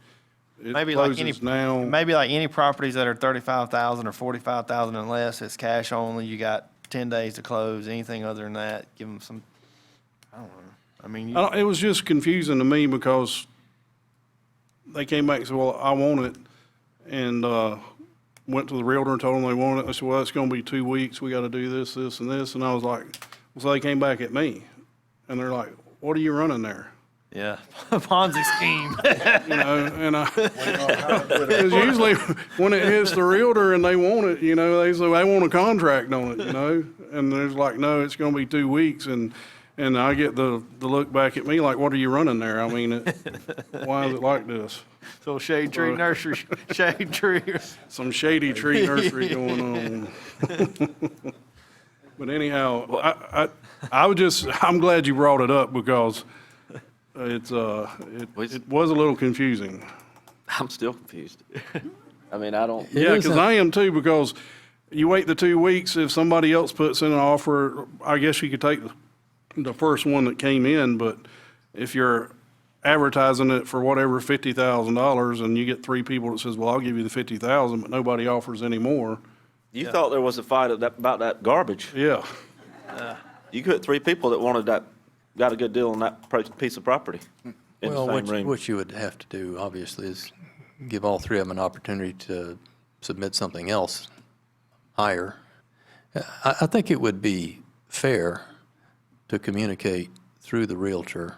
It maybe like closes now. maybe like any properties that are 35,000 or 45,000 and less, it's cash only. You got 10 days to close. Anything other than that, give them some, I don't know. It was just confusing to me because they came back and said, well, I want it. And, went to the realtor and told them they wanted it. I said, well, it's going to be 2 weeks. We got to do this, this, and this. And I was like, well, so they came back at me. And they're like, what are you running there? Yeah, Ponzi scheme. You know, and because usually when it hits the realtor and they want it, you know, they say they want a contract on it, you know, and there's like, no, it's going to be 2 weeks, and I get the look back at me like, what are you running there? I mean, why is it like this? So shade tree nursery, shade tree. Some shady tree nursery going on. But anyhow, I'm glad you brought it up because it was a little confusing. I'm still confused. I mean, I don't. Yeah, because I am too, because you wait the 2 weeks, if somebody else puts in an offer, I guess you could take the first one that came in, but if you're advertising it for whatever, $50,000, and you get 3 people that says, well, I'll give you the 50,000, but nobody offers any more. You thought there was a fight about that garbage. Yeah. You got 3 people that wanted that, got a good deal on that piece of property in the Well, same room. what you would have to do, obviously, is give all 3 of them an opportunity to submit something else higher. I think it would be fair to communicate through the realtor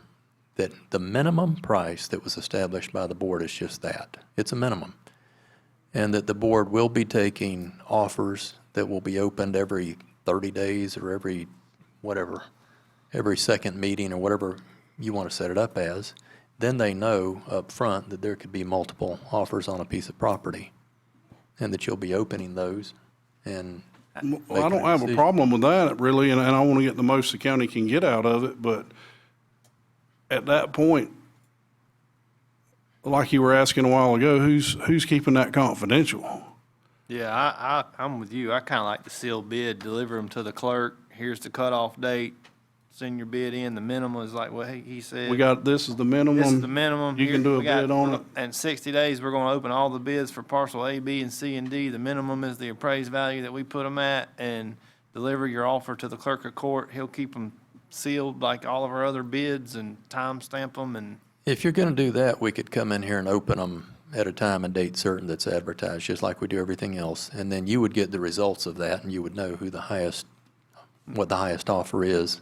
that the minimum price that was established by the board is just that. It's a minimum. And that the board will be taking offers that will be opened every 30 days or every second meeting or whatever you want to set it up as. Then they know up front that there could be multiple offers on a piece of property and that you'll be opening those and Well, I don't have a problem with that, really, and I want to get the most the county can get out of it, but at that point, like you were asking a while ago, who's keeping that confidential? Yeah, I'm with you. I kind of like the sealed bid, deliver them to the clerk. Here's the cutoff date. Send your bid in. The minimum is like what he said. This is the minimum. This is the minimum. You can do a We got- bid on it. In 60 days, we're going to open all the bids for parcel A, B, and C, and D. The minimum is the appraised value that we put them at, and deliver your offer to the clerk of court. He'll keep them sealed like all of our other bids and timestamp them. And if you're going to do that, we could come in here and open them at a time and date certain that's advertised, just like we do everything else. And then you would get the results of that, and you would know what the highest offer is.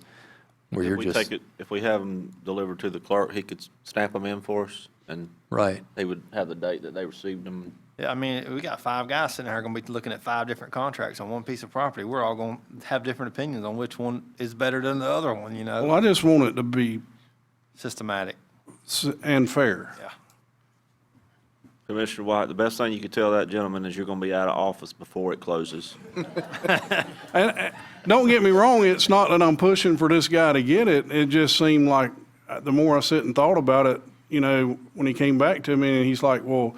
Where you're just, if we have them delivered to the clerk, he could stamp them in for us, and right. They would have the date that they received them. yeah, I mean, we got 5 guys sitting there going to be looking at 5 different contracts on one piece of property. We're all going to have different opinions on which one is better than the other one, you know? Well, I just want it to be systematic and fair. Yeah. Commissioner White, the best thing you could tell that gentleman is you're going to be out of office before it closes. And don't get me wrong, it's not that I'm pushing for this guy to get it. It just seemed like the more I sit and thought about it, you know, when he came back to me and he's like, well,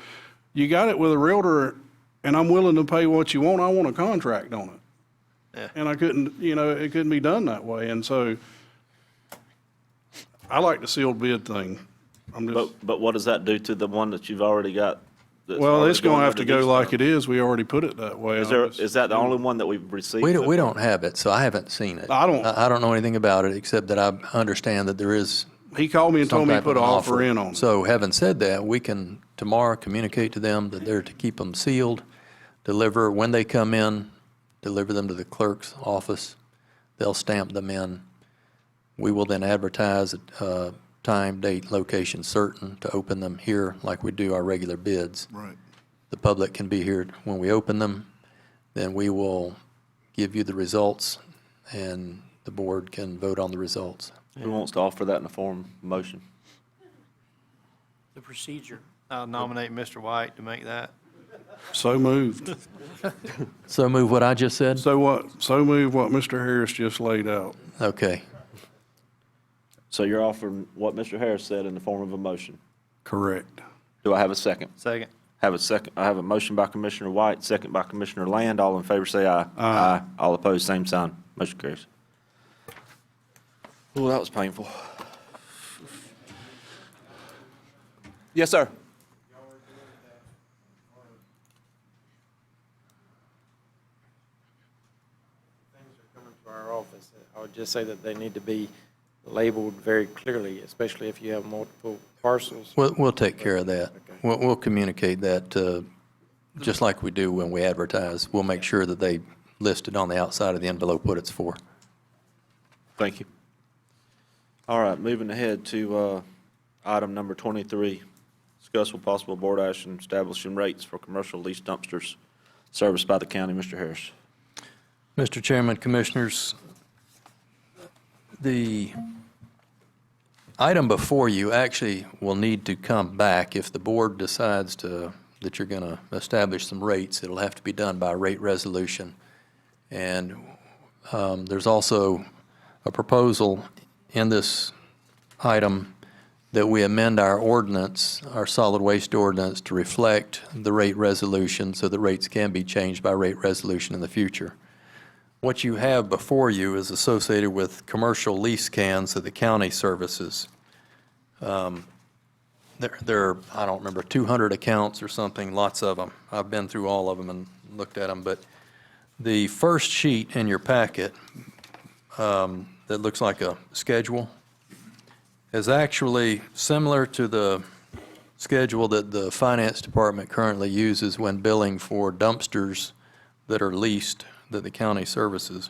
you got it with a realtor and I'm willing to pay what you want. I want a contract on it. Yeah. And I couldn't, you know, it couldn't be done that way. And so I like the sealed bid thing. But what does that do to the one that you've already got? Well, it's going to have to go like it is. We already put it that way. Is that the only one that we've received? We don't have it, so I haven't seen it. I don't know anything about it, except that I understand that there is. He called me and told me to put an offer in on it. So having said that, we can tomorrow communicate to them that they're to keep them sealed, deliver, when they come in, deliver them to the clerk's office. They'll stamp them in. We will then advertise time, date, location certain to open them here like we do our regular bids. Right. The public can be here when we open them. Then we will give you the results, and the board can vote on the results. Who wants to offer that in the form of motion? The procedure. I'll nominate Mr. White to make that. So moved. So move what I just said? So move what Mr. Harris just laid out. Okay. So you're offering what Mr. Harris said in the form of a motion? Correct. Do I have a second? Second. Have a second. I have a motion by Commissioner White, second by Commissioner Land. All in favor say aye. Aye. All opposed, same sign. Motion carries. Oh, that was painful. Yes, sir. Our office, I would just say that they need to be labeled very clearly, especially if you have multiple parcels. We'll take care of that. We'll communicate that to just like we do when we advertise. We'll make sure that they list it on the outside of the envelope what it's for. Thank you. All right, moving ahead to item number 23, discuss with possible board action establishing rates for commercial lease dumpsters serviced by the county. Mr. Harris. Mr. Chairman, Commissioners, the item before you actually will need to come back. If the board decides that you're going to establish some rates, it'll have to be done by rate resolution. And there's also a proposal in this item that we amend our ordinance, our solid waste ordinance, to reflect the rate resolution so that rates can be changed by rate resolution in the future. What you have before you is associated with commercial lease cans that the county services. There are, I don't remember, 200 accounts or something, lots of them. I've been through all of them and looked at them, but the first sheet in your packet that looks like a schedule is actually similar to the schedule that the finance department currently uses when billing for dumpsters that are leased that the county services.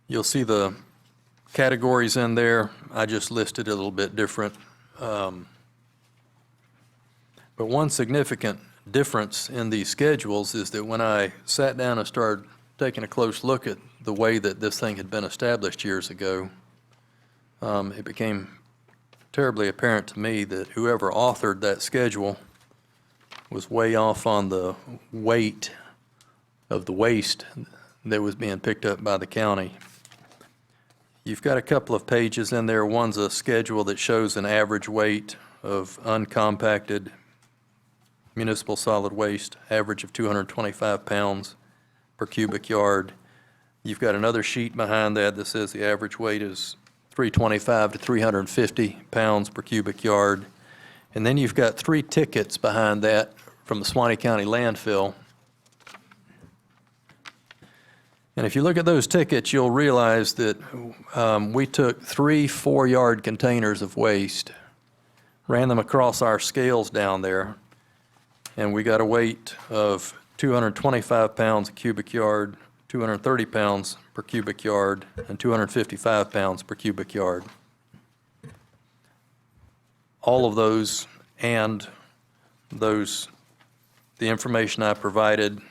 You'll see the categories in there. I just listed it a little bit different. But one significant difference in these schedules is that when I sat down and started taking a close look at the way that this thing had been established years ago, it became terribly apparent to me that whoever authored that schedule was way off on the weight of the waste that was being picked up by the county. You've got a couple of pages in there. One's a schedule that shows an average weight of uncompacted municipal solid waste, average of 225 pounds per cubic yard. You've got another sheet behind that that says the average weight is 325 to 350 pounds per cubic yard. And then you've got 3 tickets behind that from the Suwannee County landfill. And if you look at those tickets, you'll realize that we took 3 4-yard containers of waste, ran them across our scales down there, and we got a weight of 225 pounds a cubic yard, 230 pounds per cubic yard, and 255 pounds per cubic yard. All of those and the information I provided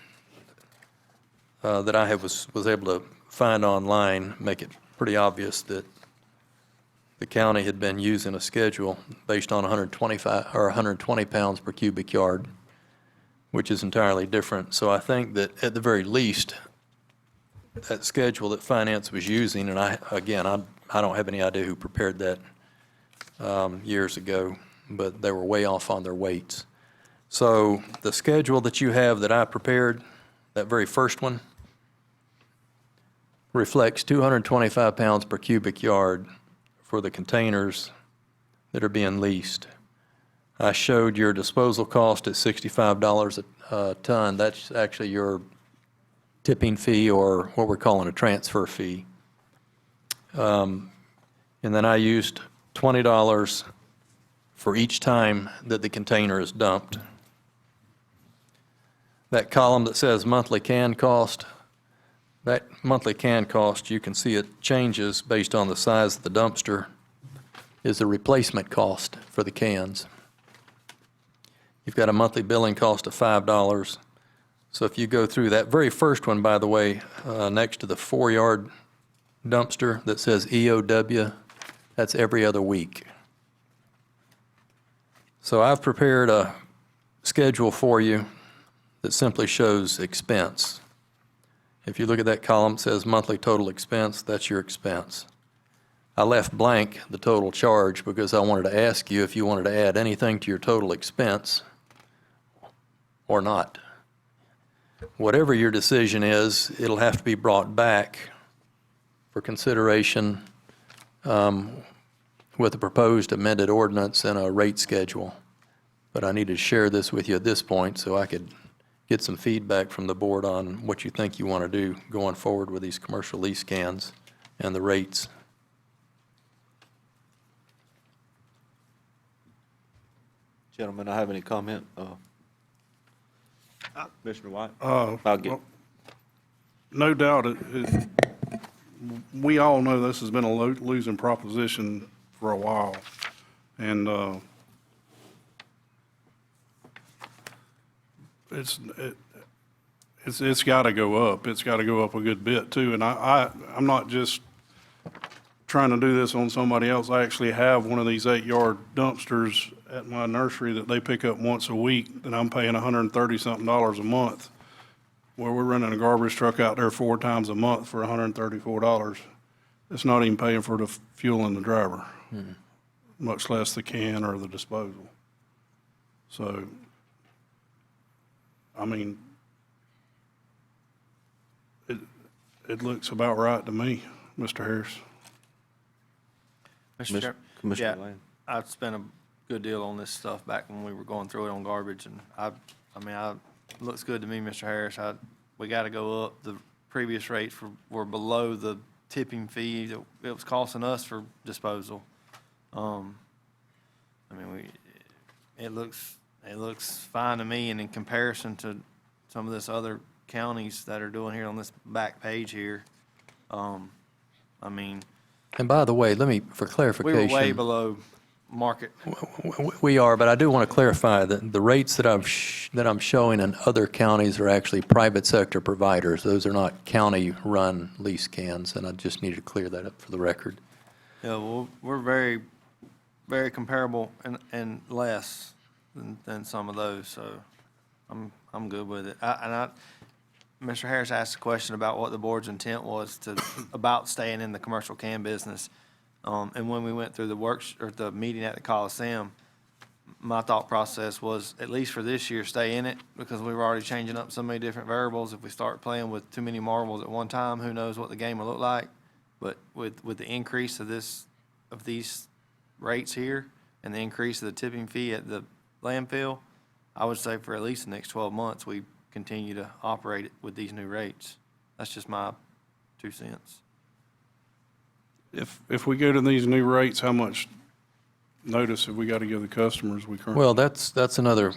that I was able to find online make it pretty obvious that the county had been using a schedule based on 125 or 120 pounds per cubic yard, which is entirely different. So I think that at the very least, that schedule that finance was using, and I don't have any idea who prepared that years ago, but they were way off on their weights. So the schedule that you have that I prepared, that very first one, reflects 225 pounds per cubic yard for the containers that are being leased. I showed your disposal cost at $65 a ton. That's actually your tipping fee, or what we're calling a transfer fee. And then I used $20 for each time that the container is dumped. That column that says monthly can cost, that monthly can cost, you can see it changes based on the size of the dumpster, is the replacement cost for the cans. You've got a monthly billing cost of $5. So if you go through that very first one, by the way, next to the 4-yard dumpster that says EOW, that's every other week. So I've prepared a schedule for you that simply shows expense. If you look at that column, it says monthly total expense, that's your expense. I left blank the total charge because I wanted to ask you if you wanted to add anything to your total expense or not. Whatever your decision is, it'll have to be brought back for consideration with a proposed amended ordinance and a rate schedule. But I need to share this with you at this point so I could get some feedback from the board on what you think you want to do going forward with these commercial lease cans and the rates. Gentlemen, I have any comment? Commissioner White? I'll get. No doubt, we all know this has been a losing proposition for a while. And it's got to go up. It's got to go up a good bit too. And I'm not just trying to do this on somebody else. I actually have one of these 8-yard dumpsters at my nursery that they pick up once a week, that I'm paying $130-something a month, where we're running a garbage truck out there 4 times a month for $134. It's not even paying for the fuel and the driver, much less the can or the disposal. So, I mean, it looks about right to me, Mr. Harris. Mr. Chair, Commissioner yeah, Land. I've spent a good deal on this stuff back when we were going through it on garbage, and it looks good to me, Mr. Harris. We got to go up. The previous rates were below the tipping fee that it was costing us for disposal. It looks fine to me, and in comparison to some of this other counties that are doing here on this back page here, And by the way, for we clarification. were way below market. We are, but I do want to clarify that the rates that I'm showing in other counties are actually private sector providers. Those are not county-run lease cans, and I just needed to clear that up for the record. Yeah, well, we're very, very comparable and less than some of those, so I'm good with it. Mr. Harris asked a question about what the board's intent was about staying in the commercial can business. And when we went through the meeting at the Coliseum, my thought process was, at least for this year, stay in it, because we were already changing up so many different variables. If we start playing with too many marbles at one time, who knows what the game will look like. But with the increase of these rates here and the increase of the tipping fee at the landfill, I would say for at least the next 12 months, we continue to operate it with these new rates. That's just my 2 cents. If we go to these new rates, how much notice have we got to give the customers we currently? Well, that's another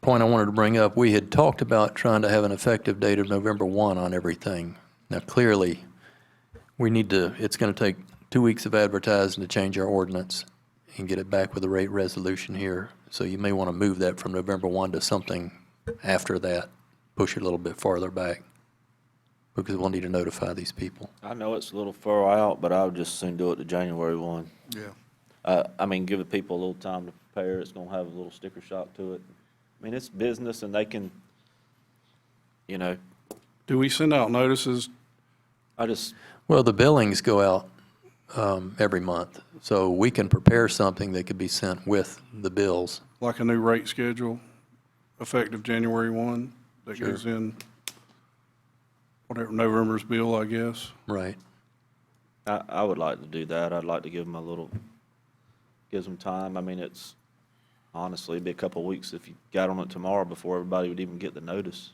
point I wanted to bring up. We had talked about trying to have an effective date of November 1 on everything. Now, clearly, it's going to take 2 weeks of advertising to change our ordinance and get it back with a rate resolution here. So you may want to move that from November 1 to something after that, push it a little bit farther back, because we'll need to notify these people. I know it's a little far out, but I would just soon do it to January 1. Yeah. Give the people a little time to prepare. It's going to have a little sticker shock to it. It's business, and they can, Do we send out notices? Well, the billings go out every month, so we can prepare something that could be sent with the bills. Like a new rate schedule, effective January 1, that Sure. goes in whatever November's bill, I guess. Right. I would like to do that. I'd like to give them gives them time. It's honestly, it'd be a couple of weeks if you got on it tomorrow before everybody would even get the notice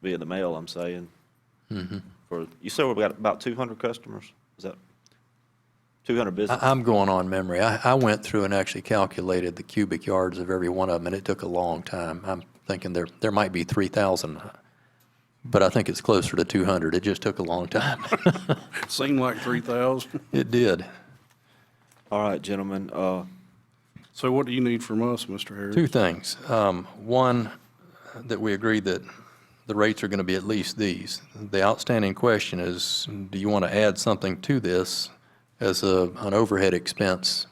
via the mail, I'm saying. Mm-hmm. You said we've got about 200 customers? Is that 200 businesses? I'm going on memory. I went through and actually calculated the cubic yards of every one of them, and it took a long time. I'm thinking there might be 3,000, but I think it's closer to 200. It just took a long time. It seemed like 3,000. It did. All right, gentlemen. So what do you need from us, Mr. Harris? 2 things. One, that we agree that the rates are going to be at least these. The outstanding question is, do you want to add something to this as an overhead expense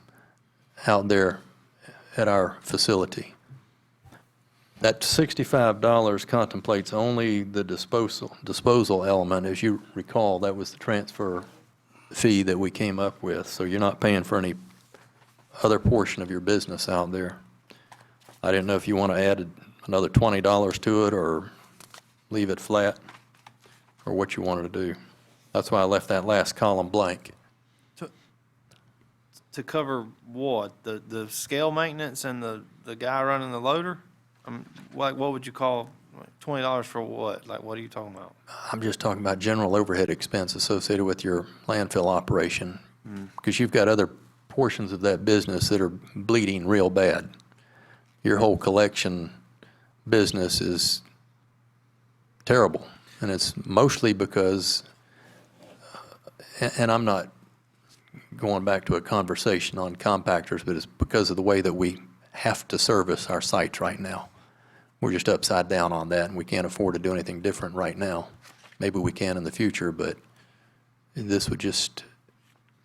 out there at our facility? That $65 contemplates only the disposal element. As you recall, that was the transfer fee that we came up with, so you're not paying for any other portion of your business out there. I didn't know if you want to add another $20 to it or leave it flat, or what you wanted to do. That's why I left that last column blank. To cover what? The scale maintenance and the guy running the loader? What would you call $20 for what? Like, what are you talking about? I'm just talking about general overhead expense associated with your landfill operation, because you've got other portions of that business that are bleeding real bad. Your whole collection business is terrible. And it's mostly because, and I'm not going back to a conversation on compactors, but it's because of the way that we have to service our sites right now. We're just upside down on that, and we can't afford to do anything different right now. Maybe we can in the future, but this would just,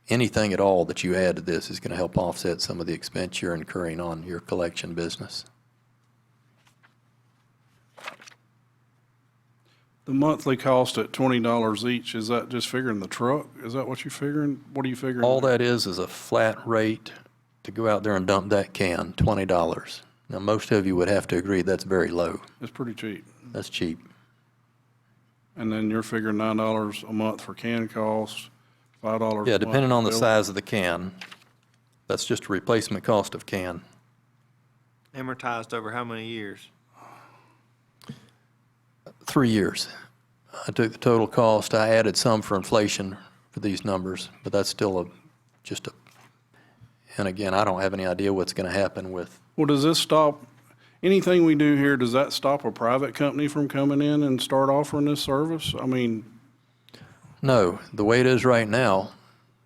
anything at all that you add to this is going to help offset some of the expense you're incurring on your collection business. The monthly cost at $20 each, is that just figuring the truck? Is that what you're figuring? What are you figuring? All that is a flat rate to go out there and dump that can, $20. Now, most of you would have to agree that's very low. It's pretty cheap. That's cheap. And then you're figuring $9 a month for can costs, $5 a month. Yeah, depending on the bill. size of the can. That's just a replacement cost of can. Amortized over how many years? 3 years. I took the total cost, I added some for inflation for these numbers, but that's still just a, and again, I don't have any idea what's going to happen with. Well, does this stop, anything we do here, does that stop a private company from coming in and start offering this service? I mean, No, the way it is right now,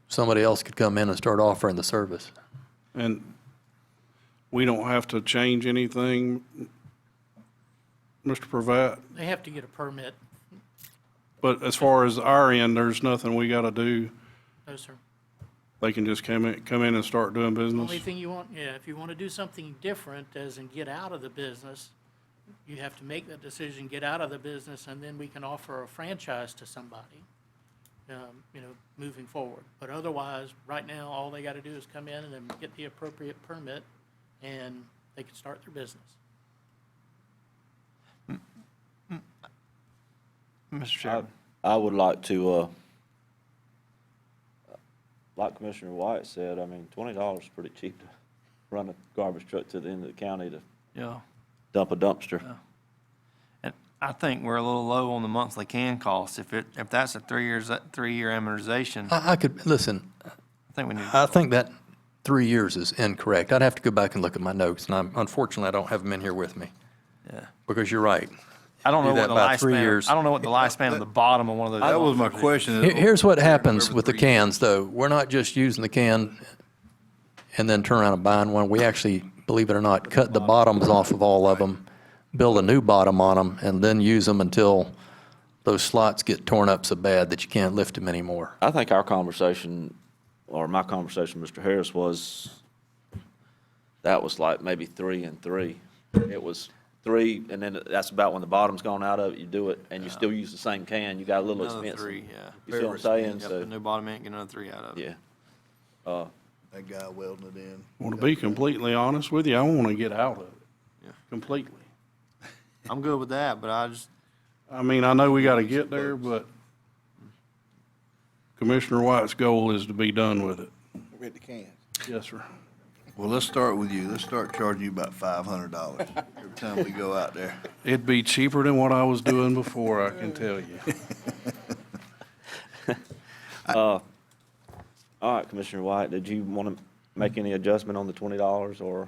somebody else could come in and start offering the service. and we don't have to change anything, Mr. Pravat? They have to get a permit. But as far as our end, there's nothing we got to do. No, sir. They can just come in and start doing The business? only thing you want, yeah, if you want to do something different, as in get out of the business, you have to make that decision, get out of the business, and then we can offer a franchise to somebody, moving forward. But otherwise, right now, all they got to do is come in and then get the appropriate permit, and they can start their business. Mr. Chairman. I would like to, like Commissioner White said, I mean, $20 is pretty cheap to run a garbage truck to the end of the county to Yeah. dump a dumpster. Yeah. And I think we're a little low on the monthly can cost. If that's a 3-year amortization, I could, listen, I think we need. I think that 3 years is incorrect. I'd have to go back and look at my notes, and unfortunately, I don't have them in here with me. Yeah. Because you're right. I don't know Do what that the by 3 lifespan. years. I don't know what the lifespan of the bottom of one of those. That was my question. Here's what happens with the cans, though. We're not just using the can and then turn around and buying one. We actually, believe it or not, cut the bottoms off of all of them, build a new bottom on them, and then use them until those slots get torn up so bad that you can't lift them anymore. I think our conversation, or my conversation with Mr. Harris was, that was like maybe 3 and 3. It was 3, and then that's about when the bottom's gone out of it, you do it, and you still use the same can, you got a little Another expensive. 3, yeah. You see what I'm saying? Yep, So, the new bottom ain't get another 3 out of it. yeah. That guy welding it in. Well, to be completely honest with you, I want to get out of it. Yeah. Completely. I'm good with that, but I mean, I know we got to get there, but Commissioner White's goal is to be done with it. With the cans. Yes, sir. Well, let's start with you. Let's start charging you about $500 every time we go out there. It'd be cheaper than what I was doing before, I can tell you. All right, Commissioner White, did you want to make any adjustment on the $20, or,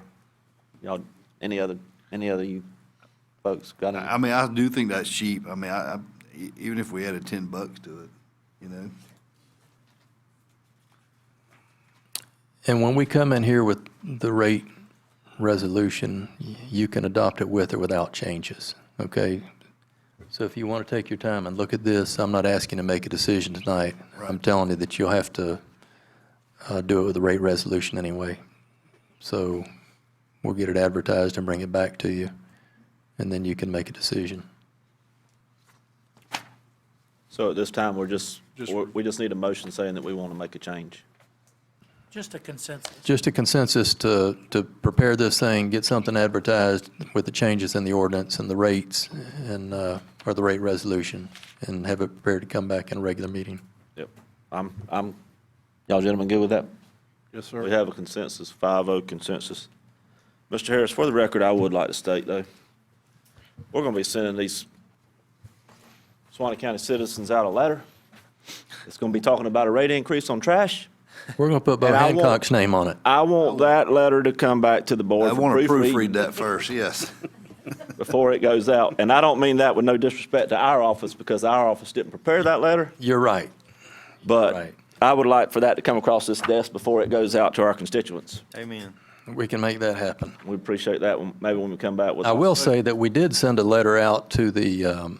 any other you folks got any? I mean, I do think that's cheap. I mean, even if we added $10 to it, And when we come in here with the rate resolution, you can adopt it with or without changes, okay? So if you want to take your time and look at this, I'm not asking to make a decision tonight. I'm telling you that you'll have to do it with the rate resolution anyway. So we'll get it advertised and bring it back to you, and then you can make a decision. So at this time, we just need a motion saying that we want to make a change. Just a consensus. Just a consensus to prepare this thing, get something advertised with the changes in the ordinance and the rates and, or the rate resolution, and have it prepared to come back in a regular meeting. Yep. Y'all gentlemen good with that? Yes, sir. We have a consensus, 5-0 consensus. Mr. Harris, for the record, I would like to state, though, we're going to be sending these Suwannee County citizens out a letter. It's going to be talking about a rate increase on trash. We're going to put Bo Hancock's name on it. I want that letter to come back to the board I for want to proofreading. proofread that first, yes. before it goes out. And I don't mean that with no disrespect to our office, because our office didn't prepare that letter, You're right. but Right. I would like for that to come across this desk before it goes out to our constituents. Amen. We can make that happen. We appreciate that, maybe when we come back with. I will say that we did send a letter out to the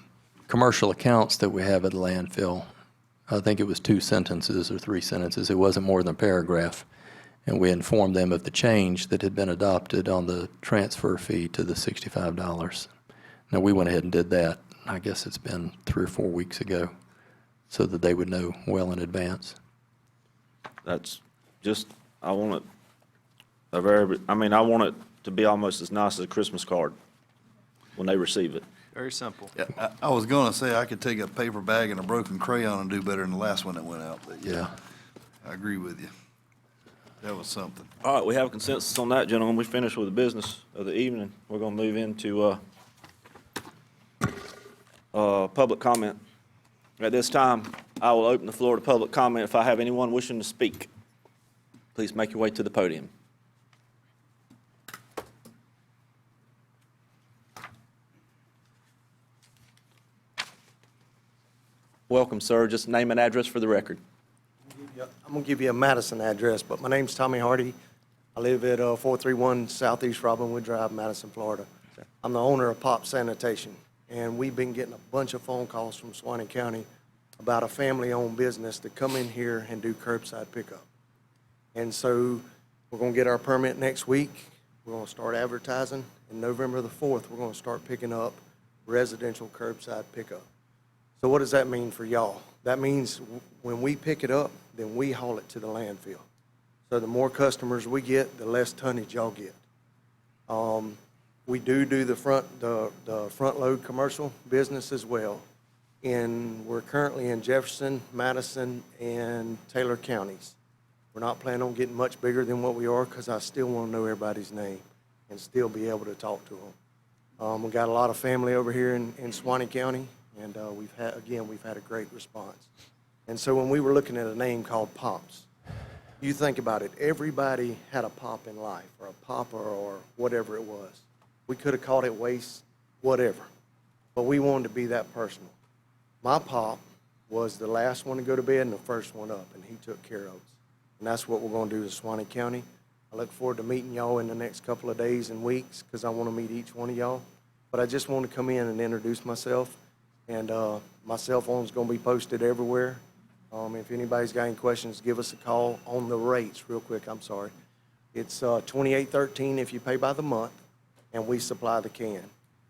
commercial accounts that we have at the landfill. I think it was 2 sentences or 3 sentences. It wasn't more than a paragraph. And we informed them of the change that had been adopted on the transfer fee to the $65. Now, we went ahead and did that. I guess it's been 3 or 4 weeks ago, so that they would know well in advance. That's just, I want it I want it to be almost as nice as a Christmas card when they receive it. Very simple. Yeah, I was gonna say I could take a paper bag and a broken crayon and do better than the last one that went out, but yeah, I agree with you. That was something. All right, we have a consensus on that, gentlemen. We finished with the business of the evening. We're going to move into public comment. At this time, I will open the floor to public comment. If I have anyone wishing to speak, please make your way to the podium. Welcome, sir. Just name and address for the record. I'm going to give you a Madison address, but my name's Tommy Hardy. I live at 431 Southeast Robinwood Drive, Madison, Florida. I'm the owner of Pop Sanitation, and we've been getting a bunch of phone calls from Suwannee County about a family-owned business to come in here and do curbside pickup. And so we're going to get our permit next week. We're going to start advertising. And November the 4th, we're going to start picking up residential curbside pickup. So what does that mean for y'all? That means when we pick it up, then we haul it to the landfill. So the more customers we get, the less tonnage y'all get. We do the front load commercial business as well. And we're currently in Jefferson, Madison, and Taylor counties. We're not planning on getting much bigger than what we are, because I still want to know everybody's name and still be able to talk to them. We've got a lot of family over here in Suwannee County, and we've had a great response. And so when we were looking at a name called Pops, you think about it, everybody had a pop in life, or a popper, or whatever it was. We could have called it waste, whatever, but we wanted to be that personal. My pop was the last one to go to bed and the first one up, and he took care of us. And that's what we're going to do in Suwannee County. I look forward to meeting y'all in the next couple of days and weeks, because I want to meet each one of y'all. But I just want to come in and introduce myself. And my cell phone's going to be posted everywhere. If anybody's got any questions, give us a call on the rates real quick. I'm sorry. It's $28.13 if you pay by the month, and we supply the can.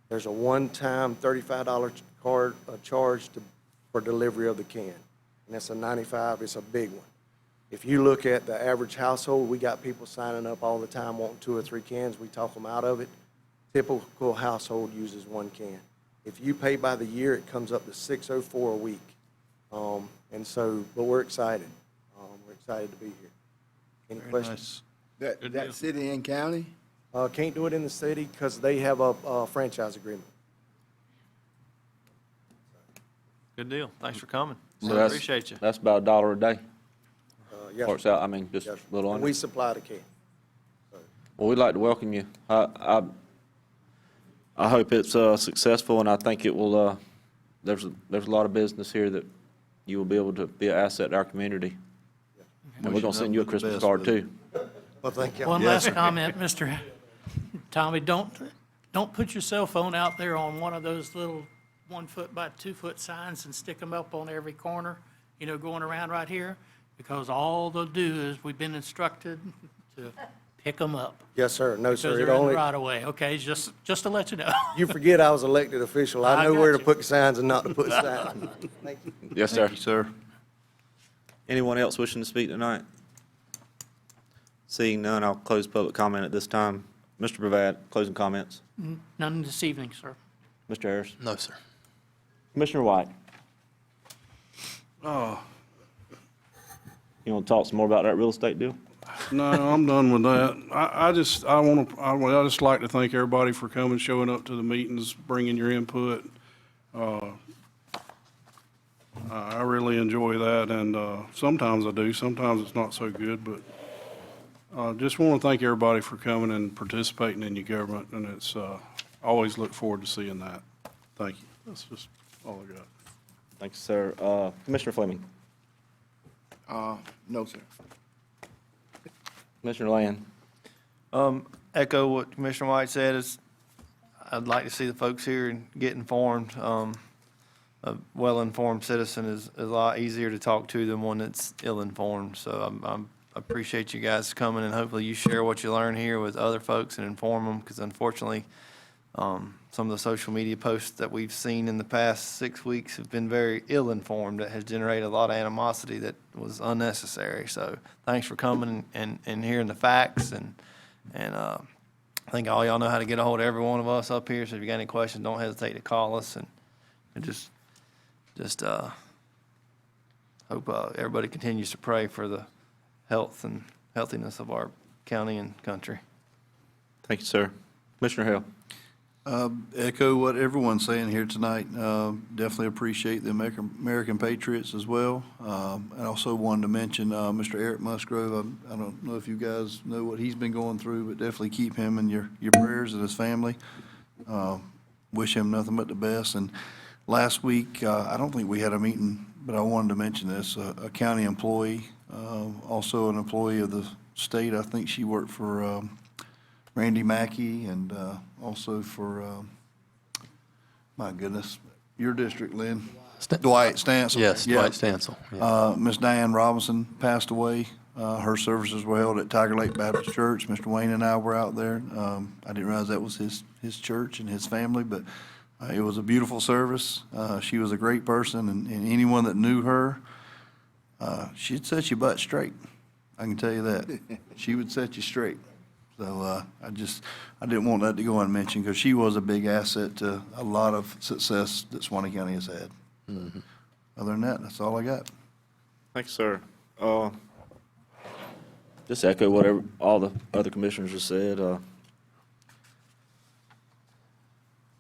There's a one-time $35 charge for delivery of the can, and that's a $95. It's a big one. If you look at the average household, we got people signing up all the time wanting 2 or 3 cans. We talk them out of it. Typical household uses 1 can. If you pay by the year, it comes up to $604 a week. But we're excited. We're excited to be here. Any questions? That city and county? Can't do it in the city because they have a franchise agreement. Good deal. Thanks for coming. So that's- Appreciate you. That's about $1 a day. Yes, Works sir. out, just Yes, a sir. little And under. we supply the can. Well, we'd like to welcome you. I hope it's successful, and I think it will. There's a lot of business here that you will be able to be an asset to our community. And we're going to send you a Christmas card too. Well, thank you. One last comment, Mr. Tommy, don't put your cell phone out there on one of those little 1 foot by 2 foot signs and stick them up on every corner, going around right here, because all they'll do is, we've been instructed to pick them up. Yes, sir. No, sir. Because It they're in only, the right of way, okay? Just to let you know. you forget I was elected official. I I know got where to you. put signs and not to put signs. Thank you. Yes, sir. Thank you, sir. Anyone else wishing to speak tonight? Seeing none, I'll close public comment at this time. Mr. Bravad, closing comments. None this evening, sir. Mr. Harris. No, sir. Commissioner White, Oh, you want to talk some more about that real estate deal? no, I'm done with that. I just like to thank everybody for coming, showing up to the meetings, bringing your input. I really enjoy that, and sometimes I do, sometimes it's not so good, but just want to thank everybody for coming and participating in your government, and always look forward to seeing that. Thank you. That's just all I got. Thank you, sir. Commissioner Fleming. No, sir. Commissioner Land. Echo what Commissioner White said, is I'd like to see the folks here and get informed. A well-informed citizen is a lot easier to talk to than one that's ill-informed. So I appreciate you guys coming, and hopefully you share what you learn here with other folks and inform them, because unfortunately, some of the social media posts that we've seen in the past 6 weeks have been very ill-informed. That has generated a lot of animosity that was unnecessary. So thanks for coming and hearing the facts, and I think all y'all know how to get a hold of every one of us up here. So if you got any questions, don't hesitate to call us, and just hope everybody continues to pray for the health and healthiness of our county and country. Thank you, sir. Commissioner Hale. Echo what everyone's saying here tonight. Definitely appreciate the American Patriots as well. I also wanted to mention Mr. Eric Musgrove. I don't know if you guys know what he's been going through, but definitely keep him in your prayers and his family. Wish him nothing but the best. And last week, I don't think we had a meeting, but I wanted to mention this. A county employee, also an employee of the state. I think she worked for Randy Mackey, and also for, my goodness, your district, Lynn. Dwight Stansel. Yes, Yeah. Dwight Stansel. Yeah. Miss Diane Robinson passed away. Her services were held at Tiger Lake Baptist Church. Mr. Wayne and I were out there. I didn't realize that was his church and his family, but it was a beautiful service. She was a great person, and anyone that knew her, she'd set your butt straight. I can tell you that. She would set you straight. So I didn't want that to go unmentioned, because she was a big asset to a lot of success that Suwannee County has had. Mm-hmm. Other than that, that's all I got. Thanks, sir. Just echo whatever all the other commissioners have said.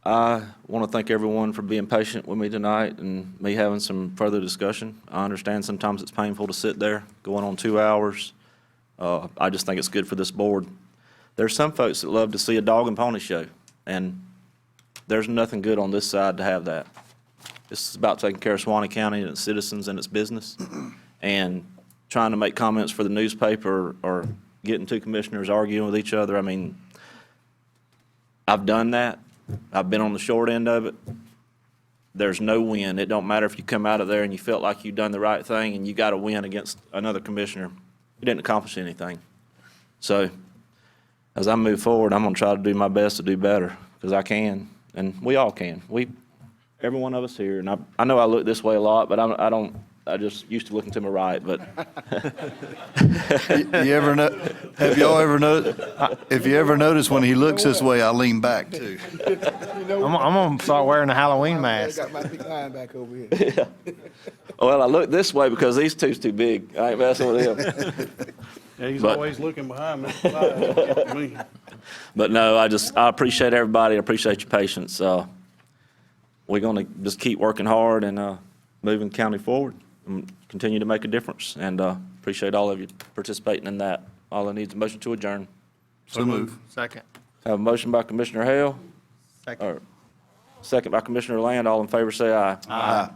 I want to thank everyone for being patient with me tonight and me having some further discussion. I understand sometimes it's painful to sit there going on 2 hours. I just think it's good for this board. There's some folks that love to see a dog and pony show, and there's nothing good on this side to have that. This is about taking care of Suwannee County and its citizens and its business, and trying to make comments for the newspaper or getting two commissioners arguing with each other. I mean, I've done that. I've been on the short end of it. There's no win. It don't matter if you come out of there and you felt like you've done the right thing and you got to win against another commissioner. You didn't accomplish anything. So as I move forward, I'm going to try to do my best to do better, because I can, and we all can. Every one of us here, and I know I look this way a lot, but I just used to looking to my right, but. You ever know, have y'all ever noticed, if you ever notice when he looks this way, I lean back too. I'm going to start wearing a Halloween mask. I got my big line back over here. Well, I look this way because these two's too big. I ain't messing with him. Yeah, he's But- always looking behind me. But no, I appreciate everybody. I appreciate your patience. We're going to just keep working hard and moving county forward and continue to make a difference. And appreciate all of you participating in that. All I need is a motion to adjourn. So move. Second. Have a motion by Commissioner Hale. Second. Second by Commissioner Land. All in favor, say aye. Aye.